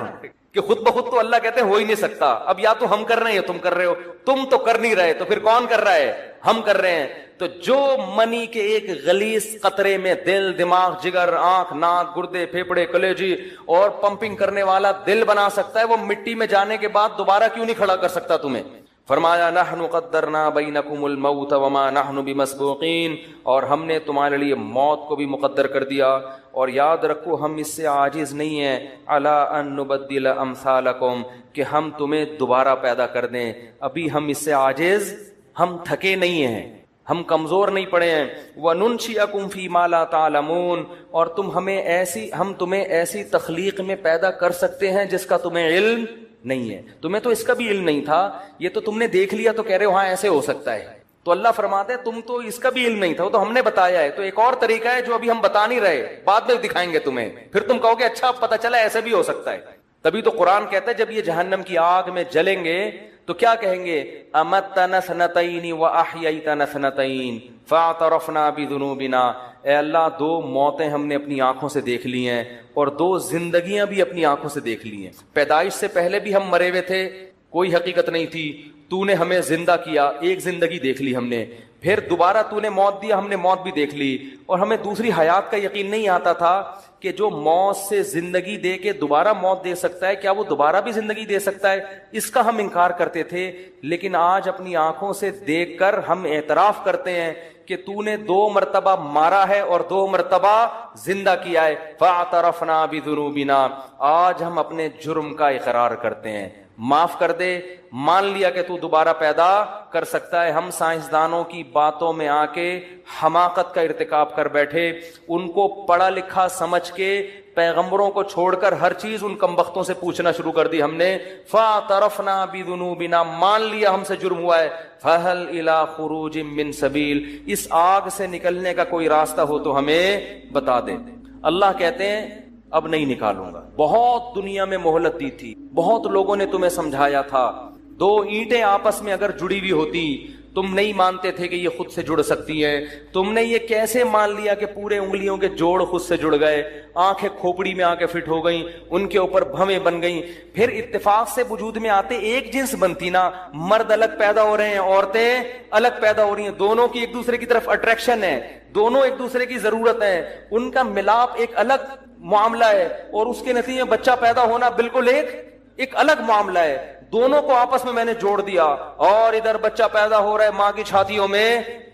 کہ خود بخود تو اللہ کہتے ہیں ہو ہی نہیں سکتا. اب یا تو ہم کر رہے ہیں یا تم کر رہے ہو. تم تو کر نہیں رہے تو پھر کون کر رہا ہے؟ ہم کر رہے ہیں. تو جو منی کے ایک غلیظ قطرے میں دل دماغ جگر آنکھ ناک گردے پھیپڑے کلیجی اور پمپنگ کرنے والا دل بنا سکتا ہے, وہ مٹی میں جانے کے بعد دوبارہ کیوں نہیں کھڑا کر سکتا تمہیں؟ فرمایا نحن قدرنا بینکم الموت وما نحن بمسبوقین, اور ہم نے تمہارے لیے موت کو بھی مقدر کر دیا, اور یاد رکھو ہم اس سے عاجز نہیں ہیں, علی ان نبدل امثالکم, کہ ہم تمہیں دوبارہ پیدا کر دیں. ابھی ہم اس سے عاجز, ہم تھکے نہیں ہیں, ہم کمزور نہیں پڑے ہیں. وَنُنْشِئَكُمْ فِي مَا لَا تَعْلَمُونَ, اور ہم تمہیں ایسی تخلیق میں پیدا کر سکتے ہیں جس کا تمہیں علم نہیں ہے. تمہیں تو اس کا بھی علم نہیں تھا, یہ تو تم نے دیکھ لیا تو کہہ رہے ہو ہاں ایسے ہو سکتا ہے. تو اللہ فرماتے ہیں تم تو اس کا بھی علم نہیں تھا, وہ تو ہم نے بتایا ہے. تو ایک اور طریقہ ہے جو ابھی ہم بتا نہیں رہے, بعد میں دکھائیں گے تمہیں, پھر تم کہو گے اچھا پتہ چلا ایسے بھی ہو سکتا ہے. تبھی تو قرآن کہتا ہے جب یہ جہنم کی آگ میں جلیں گے تو کیا کہیں گے؟ امتنا سنتین واحییتنا سنتین فاعترفنا بذنوبنا, اے اللہ دو موتیں ہم نے اپنی آنکھوں سے دیکھ لی ہیں اور دو زندگیاں بھی اپنی آنکھوں سے دیکھ لی ہیں. پیدائش سے پہلے بھی ہم مرے ہوئے تھے, کوئی حقیقت نہیں تھی, تو نے ہمیں زندہ کیا, ایک زندگی دیکھ لی ہم نے, پھر دوبارہ تو نے موت دیا, ہم نے موت بھی دیکھ لی, اور ہمیں دوسری حیات کا یقین نہیں آتا تھا کہ جو موت سے زندگی دے کے دوبارہ موت دے سکتا ہے, کیا وہ دوبارہ بھی زندگی دے سکتا ہے؟ اس کا ہم انکار کرتے تھے. لیکن آج اپنی آنکھوں سے دیکھ کر ہم اعتراف کرتے ہیں کہ تو نے 2 مرتبہ مارا ہے اور 2 مرتبہ زندہ کیا ہے. فاعترفنا بذنوبنا, آج ہم اپنے جرم کا اقرار کرتے ہیں, معاف کر دے, مان لیا کہ تو دوبارہ پیدا کر سکتا ہے. ہم سائنسدانوں کی باتوں میں آ کے حماقت کا ارتکاب کر بیٹھے, ان کو پڑھا لکھا سمجھ کے پیغمبروں کو چھوڑ کر ہر چیز ان کمبختوں سے پوچھنا شروع کر دی ہم نے. فاعترفنا بذنوبنا, مان لیا ہم سے جرم ہوا ہے. فہل الی خروج من سبیل, اس آگ سے نکلنے کا کوئی راستہ ہو تو ہمیں بتا دے. اللہ کہتے ہیں اب نہیں نکالوں گا. بہت دنیا میں مہلت دی تھی, بہت لوگوں نے تمہیں سمجھایا تھا. 2 اینٹیں آپس میں اگر جڑی ہوئی ہوتی تم نہیں مانتے تھے کہ یہ خود سے جڑ سکتی ہیں. تم نے یہ کیسے مان لیا کہ پورے انگلیوں کے جوڑ خود سے جڑ گئے, آنکھیں کھوپڑی میں آ کے فٹ ہو گئیں, ان کے اوپر بھویں بن گئیں. پھر اتفاق سے وجود میں آتے ایک جنس بنتی نا, مرد الگ پیدا ہو رہے ہیں, عورتیں الگ پیدا ہو رہی ہیں, دونوں کی ایک دوسرے کی طرف اٹریکشن ہے, دونوں ایک دوسرے کی ضرورت ہے, ان کا ملاپ ایک الگ معاملہ ہے, اور اس کے نتیجے میں بچہ پیدا ہونا بالکل ایک الگ معاملہ ہے. دونوں کو آپس میں نے جوڑ دیا, اور ادھر بچہ پیدا ہو رہا ہے, ماں کی چھاتیوں میں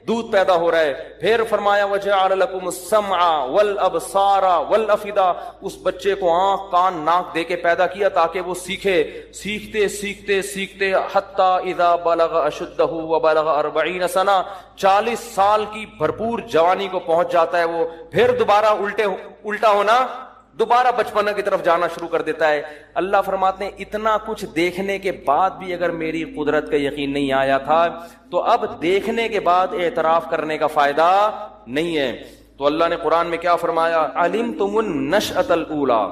دودھ پیدا ہو رہا ہے. پھر فرمایا وَجَعَلَ لَكُمُ السَّمْعَ وَالْأَبْصَارَ وَالْأَفْئِدَةَ, اس بچے کو آنکھ کان ناک دے کے پیدا کیا تاکہ وہ سیکھے. سیکھتے سیکھتے سیکھتے حتیٰ اذا بلغ اشدہ وبلغ 40 سنہ, 40 سال کی بھرپور جوانی کو پہنچ جاتا ہے وہ, پھر دوبارہ الٹا ہونا, دوبارہ بچپنا کی طرف جانا شروع کر دیتا ہے. اللہ فرماتے ہیں اتنا کچھ دیکھنے کے بعد بھی اگر میری قدرت کا یقین نہیں آیا تھا تو اب دیکھنے کے بعد اعتراف کرنے کا فائدہ نہیں ہے. تو اللہ نے قرآن میں کیا فرمایا, علمتم النشأۃ الاولیٰ,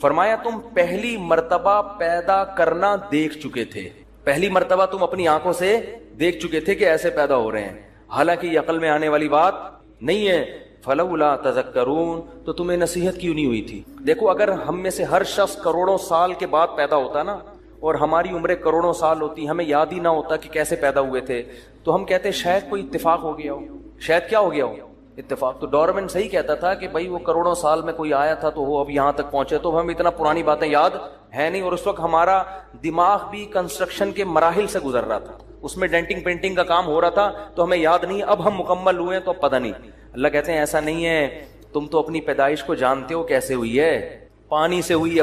فرمایا تم پہلی مرتبہ پیدا کرنا دیکھ چکے تھے, پہلی مرتبہ تم اپنی آنکھوں سے دیکھ چکے تھے کہ ایسے پیدا ہو رہے ہیں, حالانکہ یہ عقل میں آنے والی بات نہیں ہے. فلولا تذکرون, تو تمہیں نصیحت کیوں نہیں ہوئی تھی؟ دیکھو اگر ہم میں سے ہر شخص کروڑوں سال کے بعد پیدا ہوتا نا, اور ہماری عمریں کروڑوں سال ہوتی, ہمیں یاد ہی نہ ہوتا کہ کیسے پیدا ہوئے تھے, تو ہم کہتے شاید کوئی اتفاق ہو گیا ہو, شاید کیا ہو گیا ہو, اتفاق. تو ڈارون صحیح کہتا تھا کہ بھائی وہ کروڑوں سال میں کوئی آیا تھا تو وہ اب یہاں تک پہنچے, تو ہم اتنا پرانی باتیں یاد ہے نہیں, اور اس وقت ہمارا دماغ بھی کنسٹرکشن کے مراحل سے گزر رہا تھا, اس میں ڈینٹنگ پینٹنگ کا کام ہو رہا تھا, تو ہمیں یاد نہیں. اب ہم مکمل ہوئے تو پتہ نہیں. اللہ کہتے ہیں ایسا نہیں ہے, تم تو اپنی پیدائش کو جانتے ہو کیسے ہوئی ہے, پانی سے ہوئی ہے,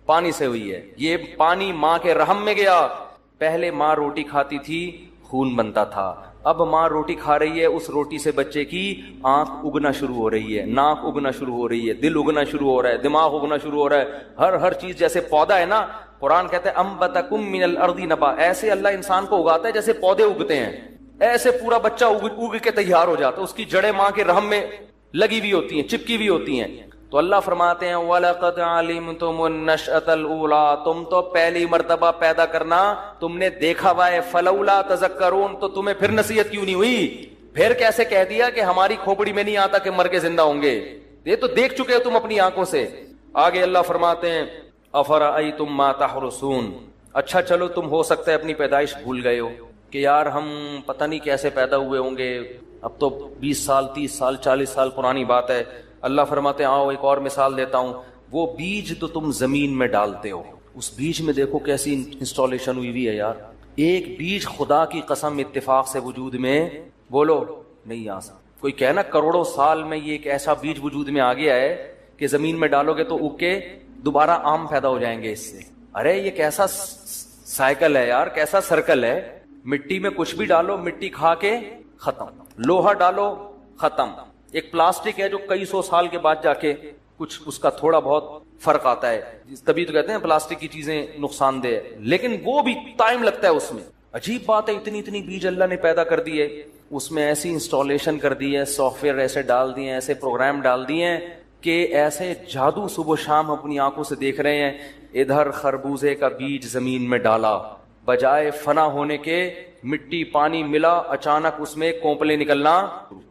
پانی سے ہوئی ہے. یہ پانی ماں کے رحم میں گیا. پہلے ماں روٹی کھاتی تھی, خون بنتا تھا, اب ماں روٹی کھا رہی ہے, اس روٹی سے بچے کی آنکھ اگنا شروع ہو رہی ہے, ناک اگنا شروع ہو رہی ہے, دل اگنا شروع ہو رہا ہے, دماغ اگنا شروع ہو رہا ہے, ہر چیز. جیسے پودا ہے نا, قرآن کہتے ہیں انبتکم من الارض نبا, ایسے اللہ انسان کو اگاتا ہے جیسے پودے اگتے ہیں, ایسے پورا بچہ اگ کے تیار ہو جاتا ہے, اس کی جڑیں ماں کے رحم میں لگی ہوئی ہوتی ہیں, چپکی ہوئی ہوتی ہیں. تو اللہ فرماتے ہیں وَلَقَدْ عَلِمْتُمُ النَّشْأَةَ الْأُولَىٰ, تم تو پہلی مرتبہ پیدا کرنا تم نے دیکھا ہوا ہے. فَلَوْلَا تَذَكَّرُونَ, تو تمہیں پھر نصیحت کیوں نہیں ہوئی؟ پھر کیسے کہہ دیا کہ ہماری کھوپڑی میں نہیں آتا کہ مر کے زندہ ہوں گے, یہ تو دیکھ چکے ہو تم اپنی آنکھوں سے. آگے اللہ فرماتے ہیں أَفَرَأَيْتُم مَّا تَحْرُثُونَ, اچھا چلو تم ہو سکتا ہے اپنی پیدائش بھول گئے ہو کہ یار ہم پتہ نہیں کیسے پیدا ہوئے ہوں گے, اب تو 20 سال 30 سال 40 سال پرانی بات ہے. اللہ فرماتے ہیں آؤ ایک اور مثال دیتا ہوں. وہ بیج تو تم زمین میں ڈالتے ہو, اس بیج میں دیکھو کیسی انسٹالیشن ہوئی ہے یار. ایک بیج خدا کی قسم اتفاق سے وجود میں بولو نہیں آ سکتا. کوئی کہنا کروڑوں سال میں یہ ایک ایسا بیج وجود میں آ گیا ہے کہ زمین میں ڈالو گے تو اگ کے دوبارہ آم پیدا ہو جائیں گے اس سے. ارے یہ کیسا سائیکل ہے یار, کیسا سرکل ہے. مٹی میں کچھ بھی ڈالو, مٹی کھا کے ختم, لوہا ڈالو ختم. ایک پلاسٹک ہے جو کئی سو سال کے بعد جا کے کچھ اس کا تھوڑا بہت فرق آتا ہے, تبھی تو کہتے ہیں پلاسٹک کی چیزیں نقصان دہ ہے, لیکن وہ بھی ٹائم لگتا ہے اس میں. عجیب بات ہے, اتنی بیج اللہ نے پیدا کر دی ہے, اس میں ایسی انسٹالیشن کر دی ہے, سافٹ ویئر ایسے ڈال دیے ہیں, ایسے پروگرام ڈال دیے ہیں کہ ایسے جادو صبح شام اپنی آنکھوں سے دیکھ رہے ہیں. ادھر خربوزے کا بیج زمین میں ڈالا, بجائے فنا ہونے کے مٹی پانی ملا, اچانک اس میں کونپلے نکلنا,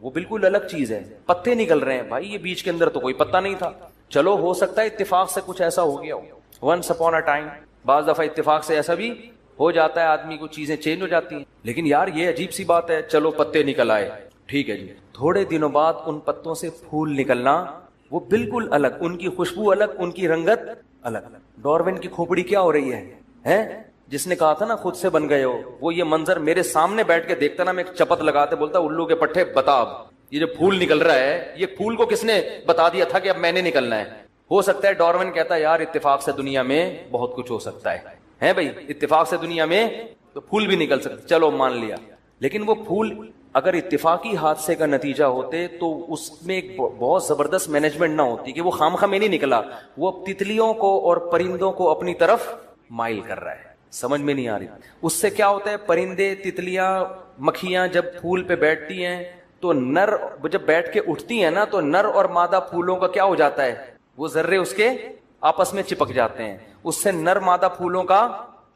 وہ بالکل الگ چیز ہے. پتے نکل رہے ہیں بھائی, یہ بیج کے اندر تو کوئی پتا نہیں تھا. چلو ہو سکتا ہے اتفاق سے کچھ ایسا ہو گیا ہو, ونس اپون اے ٹائم. بعض دفعہ اتفاق سے ایسا بھی ہو جاتا ہے, آدمی کو چیزیں چینج ہو جاتی ہیں. لیکن یار یہ عجیب سی بات ہے, چلو پتے نکل آئے, ٹھیک ہے جی, تھوڑے دنوں بعد ان پتوں سے پھول نکلنا, وہ بالکل الگ, ان کی خوشبو الگ, ان کی رنگت الگ. ڈارون کی کھوپڑی کیا ہو رہی ہے, جس نے کہا تھا نا خود سے بن گئے ہو, وہ یہ منظر میرے سامنے بیٹھ کے دیکھتا نا, میں ایک چپت لگاتے بولتا الو کے پٹھے بتا, اب یہ جو پھول نکل رہا ہے یہ پھول کو کس نے بتا دیا تھا کہ اب میں نے نکلنا ہے. ہو سکتا ہے ڈارون کہتا ہے یار اتفاق سے دنیا میں بہت کچھ ہو سکتا ہے بھائی, اتفاق سے دنیا میں تو پھول بھی نکل سکتے, چلو مان لیا. لیکن وہ پھول اگر اتفاقی حادثے کا نتیجہ ہوتے تو اس میں ایک بہت زبردست مینجمنٹ نہ ہوتی کہ وہ خامخواہ میں نہیں نکلا, وہ تتلیوں کو اور پرندوں کو اپنی طرف مائل کر رہا ہے. سمجھ میں نہیں آ رہی. اس سے کیا ہوتا ہے, پرندے تتلیاں مکھیاں جب پھول پہ بیٹھتی ہیں تو نر جب بیٹھ کے اٹھتی ہیں نا, تو نر اور مادہ پھولوں کا کیا ہو جاتا ہے, وہ ذرے اس کے آپس میں چپک جاتے ہیں. اس سے نر مادہ پھولوں کا,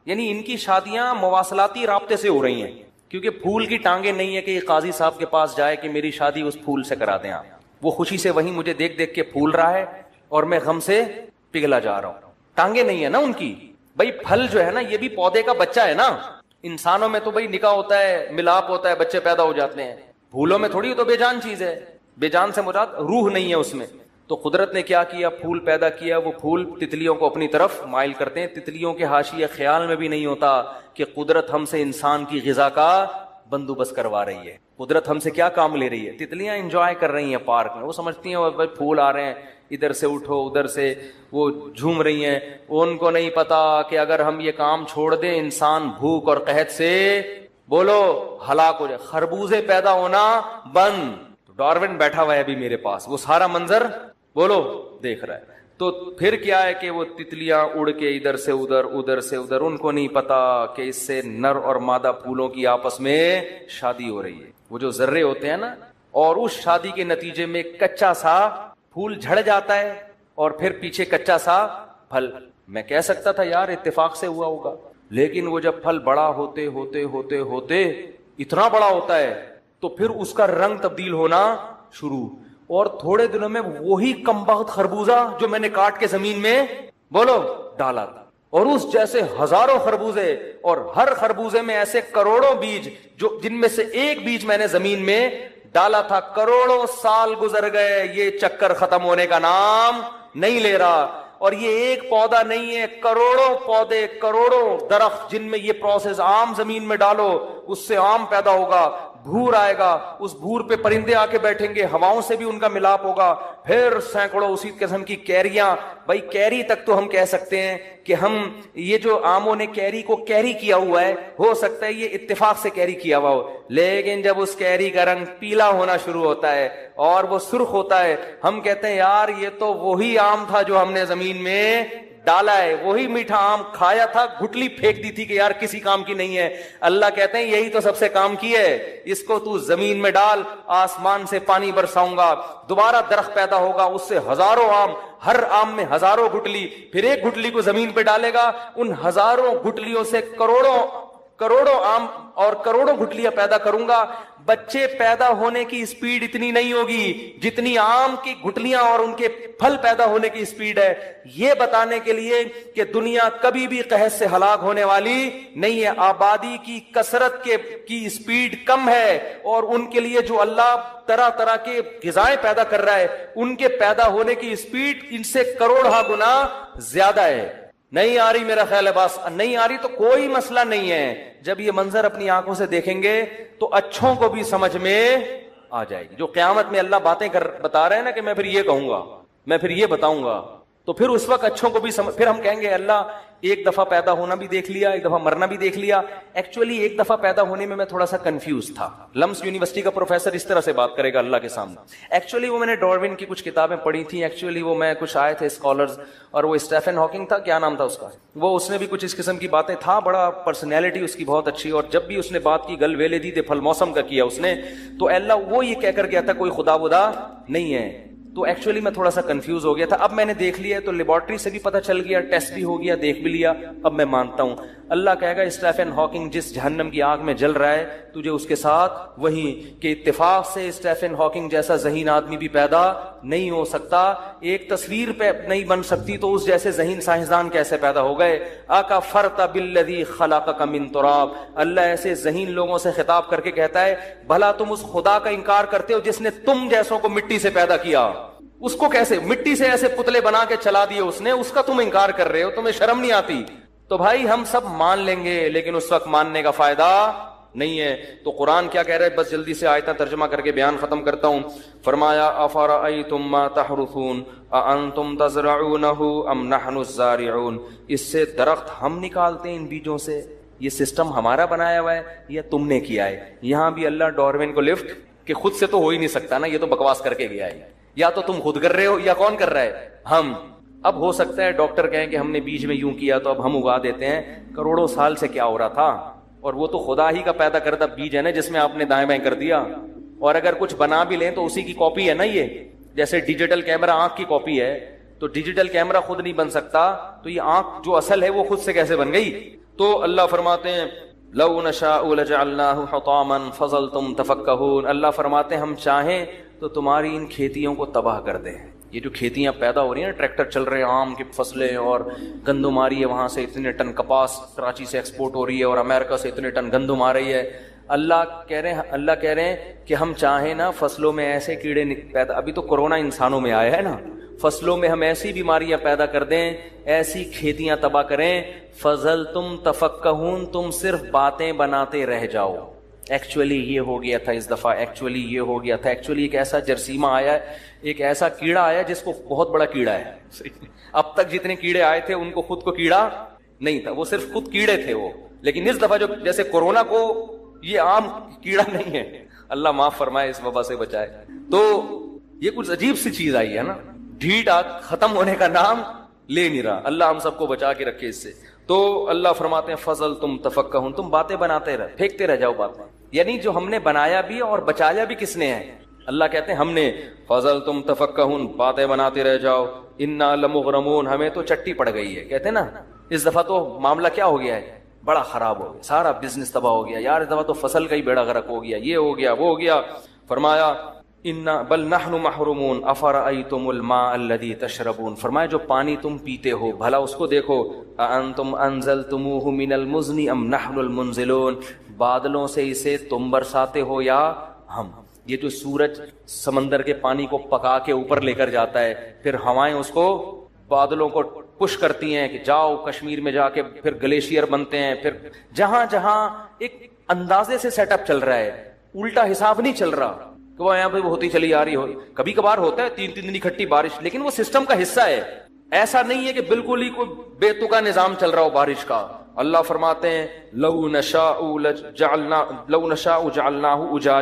یعنی ان کی شادیاں مواصلاتی رابطے سے ہو رہی ہیں, کیونکہ پھول کی ٹانگیں نہیں ہے کہ یہ قاضی صاحب کے پاس جائے کہ میری شادی اس پھول سے کرا دیں آپ. وہ خوشی سے وہیں مجھے دیکھ دیکھ کے پھول رہا ہے اور میں غم سے پگھلا جا رہا ہوں. ٹانگیں نہیں ہے نا ان کی. بھائی پھل جو ہے نا یہ بھی پودے کا بچہ ہے نا. انسانوں میں تو بھائی نکاح ہوتا ہے, ملاپ ہوتا ہے, بچے پیدا ہو جاتے ہیں. پھولوں میں تھوڑی تو بے جان چیز ہے. بے جان سے مراد روح نہیں ہے اس میں. تو قدرت نے کیا کیا؟ پھول پیدا کیا. وہ پھول تتلیوں کو اپنی طرف مائل کرتے ہیں. تتلیوں کے حاشیے خیال میں بھی نہیں ہوتا کہ قدرت ہم سے انسان کی غذا کا بندوبست کروا رہی ہے. قدرت ہم سے کیا کام لے رہی ہے؟ تتلیاں انجوائے کر رہی ہیں پارک میں. وہ سمجھتی ہیں پھول آ رہے ہیں, ادھر سے اٹھو ادھر سے, وہ جھوم رہی ہیں. ان کو نہیں پتا کہ اگر ہم یہ کام چھوڑ دیں انسان بھوک اور قحط سے بولو ہلاک ہو جائے. خربوزے پیدا ہونا بند. ڈارون بیٹھا ہوا ہے ابھی میرے پاس, وہ سارا منظر بولو دیکھ رہا ہے. تو پھر کیا ہے کہ وہ تتلیاں اڑ کے ادھر سے ادھر ادھر سے ادھر, ان کو نہیں پتا کہ اس سے نر اور مادہ پھولوں کی آپس میں شادی ہو رہی ہے. وہ جو ذرے ہوتے ہیں نا, اور اس شادی کے نتیجے میں کچا سا پھول جھڑ جاتا ہے اور پھر پیچھے کچا سا پھل. میں کہہ سکتا تھا یار اتفاق سے ہوا ہوگا, لیکن وہ جب پھل بڑا ہوتے ہوتے ہوتے ہوتے اتنا بڑا ہوتا ہے تو پھر اس کا رنگ تبدیل ہونا شروع, اور تھوڑے دنوں میں وہی کمبخت خربوزہ جو میں نے کاٹ کے زمین میں بولو ڈالا تھا, اور اس جیسے ہزاروں خربوزے, اور ہر خربوزے میں ایسے کروڑوں بیج, جو جن میں سے ایک بیج میں نے زمین میں ڈالا تھا. کروڑوں سال گزر گئے, یہ چکر ختم ہونے کا نام نہیں لے رہا. اور یہ ایک پودا نہیں ہے, کروڑوں پودے, کروڑوں درخت, جن میں یہ پروسیس عام زمین میں ڈالو اس سے آم پیدا ہوگا, بھور آئے گا, اس بھور پہ پرندے آ کے بیٹھیں گے, ہواؤں سے بھی ان کا ملاپ ہوگا, پھر سینکڑوں اسی قسم کی کیریاں. بھائی کیری تک تو ہم کہہ سکتے ہیں کہ ہم یہ جو آموں نے کیری کو کیری کیا ہوا ہے, ہو سکتا ہے یہ اتفاق سے کیری کیا ہوا ہو, لیکن جب اس کیری کا رنگ پیلا ہونا شروع ہوتا ہے اور وہ سرخ ہوتا ہے, ہم کہتے ہیں یار یہ تو وہی آم تھا جو ہم نے زمین میں ڈالا ہے, وہی میٹھا آم کھایا تھا, گھٹلی پھینک دی تھی کہ یار کسی کام کی نہیں ہے. اللہ کہتے ہیں یہی تو سب سے کام کی ہے, اس کو تو زمین میں ڈال, آسمان سے پانی برساؤں گا, دوبارہ درخت پیدا ہوگا, اس سے ہزاروں آم, ہر آم میں ہزاروں گٹلی, پھر ایک گٹلی کو زمین پہ ڈالے گا, ان ہزاروں گٹلیوں سے کروڑوں آم اور کروڑوں گٹلیاں پیدا کروں گا. بچے پیدا ہونے کی سپیڈ اتنی نہیں ہوگی جتنی آم کی گٹلیاں اور ان کے پھل پیدا ہونے کی سپیڈ ہے, یہ بتانے کے لیے کہ دنیا کبھی بھی قحط سے ہلاک ہونے والی نہیں ہے. آبادی کی کثرت کی سپیڈ کم ہے, اور ان کے لیے جو اللہ طرح طرح کے غذائیں پیدا کر رہا ہے ان کے پیدا ہونے کی سپیڈ ان سے کروڑہ گنا زیادہ ہے. نہیں آ رہی میرا خیال ہے بس, نہیں آ رہی تو کوئی مسئلہ نہیں ہے. جب یہ منظر اپنی آنکھوں سے دیکھیں گے تو اچھوں کو بھی سمجھ میں آ جائے گی. جو قیامت میں اللہ باتیں بتا رہے ہیں نا کہ میں پھر یہ کہوں گا, میں پھر یہ بتاؤں گا, تو پھر اس وقت اچھوں کو بھی پھر ہم کہیں گے اللہ ایک دفعہ پیدا ہونا بھی دیکھ لیا, ایک دفعہ مرنا بھی دیکھ لیا. ایکچولی ایک دفعہ پیدا ہونے میں تھوڑا سا کنفیوز تھا. لمس یونیورسٹی کا پروفیسر اس طرح سے بات کرے گا اللہ کے سامنے. ایکچولی وہ میں نے ڈارون کی کچھ کتابیں پڑھی تھیں, ایکچولی وہ میں کچھ آئے تھے اسکالرز, اور وہ اسٹیفن ہاکنگ تھا, کیا نام تھا اس کا, وہ اس نے بھی کچھ اس قسم کی باتیں تھا, بڑا پرسنالٹی اس کی بہت اچھی, اور جب بھی اس نے بات کی گل ویلے دی تھے پھل موسم کا کیا اس نے, تو اللہ وہ یہ کہہ کر گیا تھا کوئی خدا ودا نہیں ہے. تو ایکچولی میں تھوڑا سا کنفیوز ہو گیا تھا. اب میں نے دیکھ لیا تو لیبارٹری سے بھی پتہ چل گیا, ٹیسٹ بھی ہو گیا, دیکھ بھی لیا, اب میں مانتا ہوں. اللہ کہے گا اسٹیفن ہاکنگ جس جہنم کی آگ میں جل رہا ہے تجھے اس کے ساتھ وہی کہ اتفاق سے اسٹیفن ہاکنگ جیسا ذہین آدمی بھی پیدا نہیں ہو سکتا, ایک تصویر پہ نہیں بن سکتی, تو اس جیسے ذہین سائنسدان کیسے پیدا ہو گئے. اکفرت بالذی خلقک من تراب, اللہ ایسے ذہین لوگوں سے خطاب کر کے کہتا ہے بھلا تم اس خدا کا انکار کرتے ہو جس نے تم جیسوں کو مٹی سے پیدا کیا, اس کو کیسے مٹی سے ایسے پتلے بنا کے چلا دیے اس نے, اس کا تم انکار کر رہے ہو, تمہیں شرم نہیں آتی. تو بھائی ہم سب مان لیں گے, لیکن اس وقت ماننے کا فائدہ نہیں ہے. تو قرآن کیا کہہ رہا ہے, بس جلدی سے آیتیں ترجمہ کر کے بیان ختم کرتا ہوں. فرمایا افرأیتم ما تحرثون اانتم تزرعونہ ام نحن الزارعون, اس سے درخت ہم نکالتے ہیں ان بیجوں سے, یہ سسٹم ہمارا بنایا ہوا ہے یا تم نے کیا ہے. یہاں بھی اللہ ڈارون کو لفٹ کہ خود سے تو ہو ہی نہیں سکتا نا, یہ تو بکواس کر کے گیا ہے, یا تو تم خود کر رہے ہو یا کون کر رہا ہے, ہم. اب ہو سکتا ہے ڈاکٹر کہیں کہ ہم نے بیج میں یوں کیا تو اب ہم اگا دیتے ہیں, کروڑوں سال سے کیا ہو رہا تھا, اور وہ تو خدا ہی کا پیدا کردہ بیج ہے نا جس میں آپ نے دائیں بائیں کر دیا. اور اگر کچھ بنا بھی لیں تو اسی کی کاپی ہے نا, یہ جیسے ڈیجیٹل کیمرہ آنکھ کی کاپی ہے, تو ڈیجیٹل کیمرہ خود نہیں بن سکتا, تو یہ آنکھ جو اصل ہے وہ خود سے کیسے بن گئی. تو اللہ فرماتے ہیں لو نشاء لجعلناه حطاما فظلتم تفکہون, اللہ فرماتے ہیں ہم چاہیں تو تمہاری ان کھیتیوں کو تباہ کر دیں. یہ جو کھیتیاں پیدا ہو رہی ہیں, ٹریکٹر چل رہے ہیں, آم کی فصلیں, اور گندم آ رہی ہے وہاں سے, اتنے ٹن کپاس کراچی سے ایکسپورٹ ہو رہی ہے, اور امریکہ سے اتنے ٹن گندم آ رہی ہے. اللہ کہہ رہے ہیں کہ ہم چاہیں نا فصلوں میں ایسے کیڑے پیدا, ابھی تو کورونا انسانوں میں آیا ہے نا, فصلوں میں ہم ایسی بیماریاں پیدا کر دیں، ایسی کھیتیاں تباہ کریں، فضل تم تفکہون، تم صرف باتیں بناتے رہ جاؤ، ایکچولی یہ ہو گیا تھا اس دفعہ، ایکچولی یہ ہو گیا تھا، ایکچولی ایک ایسا جرثیمہ آیا ہے، ایک ایسا کیڑا آیا جس کو بہت بڑا کیڑا ہے۔ اب تک جتنے کیڑے آئے تھے ان کو خود کو کیڑا نہیں تھا، وہ صرف خود کیڑے تھے وہ، لیکن اس دفعہ جو جیسے کورونا کو یہ عام کیڑا نہیں ہے، اللہ معاف فرمائے، اس وبا سے بچائے۔ تو یہ کچھ عجیب سی چیز آئی ہے نا، ڈھیٹ ختم ہونے کا نام لے نہیں رہا، اللہ ہم سب کو بچا کے رکھے اس سے۔ تو اللہ فرماتے ہیں فضل تم تفکہون، تم باتیں بناتے رہ، پھینکتے رہ جاؤ باتیں، یعنی جو ہم نے بنایا بھی اور بچایا بھی کس نے ہے؟ اللہ کہتے ہیں ہم نے، فضل تم تفکہون، باتیں بناتے رہ جاؤ، انا لمغرمون، ہمیں تو چٹی پڑ گئی ہے، کہتے ہیں نا اس دفعہ تو معاملہ کیا ہو گیا ہے، بڑا خراب ہو گیا، سارا بزنس تباہ ہو گیا یار، اس دفعہ تو فصل کا ہی بیڑا غرق ہو گیا، یہ ہو گیا وہ ہو گیا۔ فرمایا انا بل نحن محرومون افرأیتم الماء الذی تشربون، فرمایا جو پانی تم پیتے ہو بھلا اس کو دیکھو، اانتم انزلتموہ من المزن ام نحن المنزلون، بادلوں سے اسے تم برساتے ہو یا ہم؟ یہ جو سورج سمندر کے پانی کو پکا کے اوپر لے کر جاتا ہے، پھر ہوائیں اس کو بادلوں کو پش کرتی ہیں کہ جاؤ کشمیر میں جا کے، پھر گلیشیئر بنتے ہیں، پھر جہاں جہاں ایک اندازے سے سیٹ اپ چل رہا ہے، الٹا حساب نہیں چل رہا کہ وہ یہاں پہ ہوتی چلی آ رہی ہو، کبھی کبھار ہوتا ہے 3 دن اکٹھی بارش، لیکن وہ سسٹم کا حصہ ہے، ایسا نہیں ہے کہ بالکل ہی کوئی بے تکا نظام چل رہا ہو بارش کا۔ اللہ فرماتے ہیں لو نشاء جعلناہ اجاجا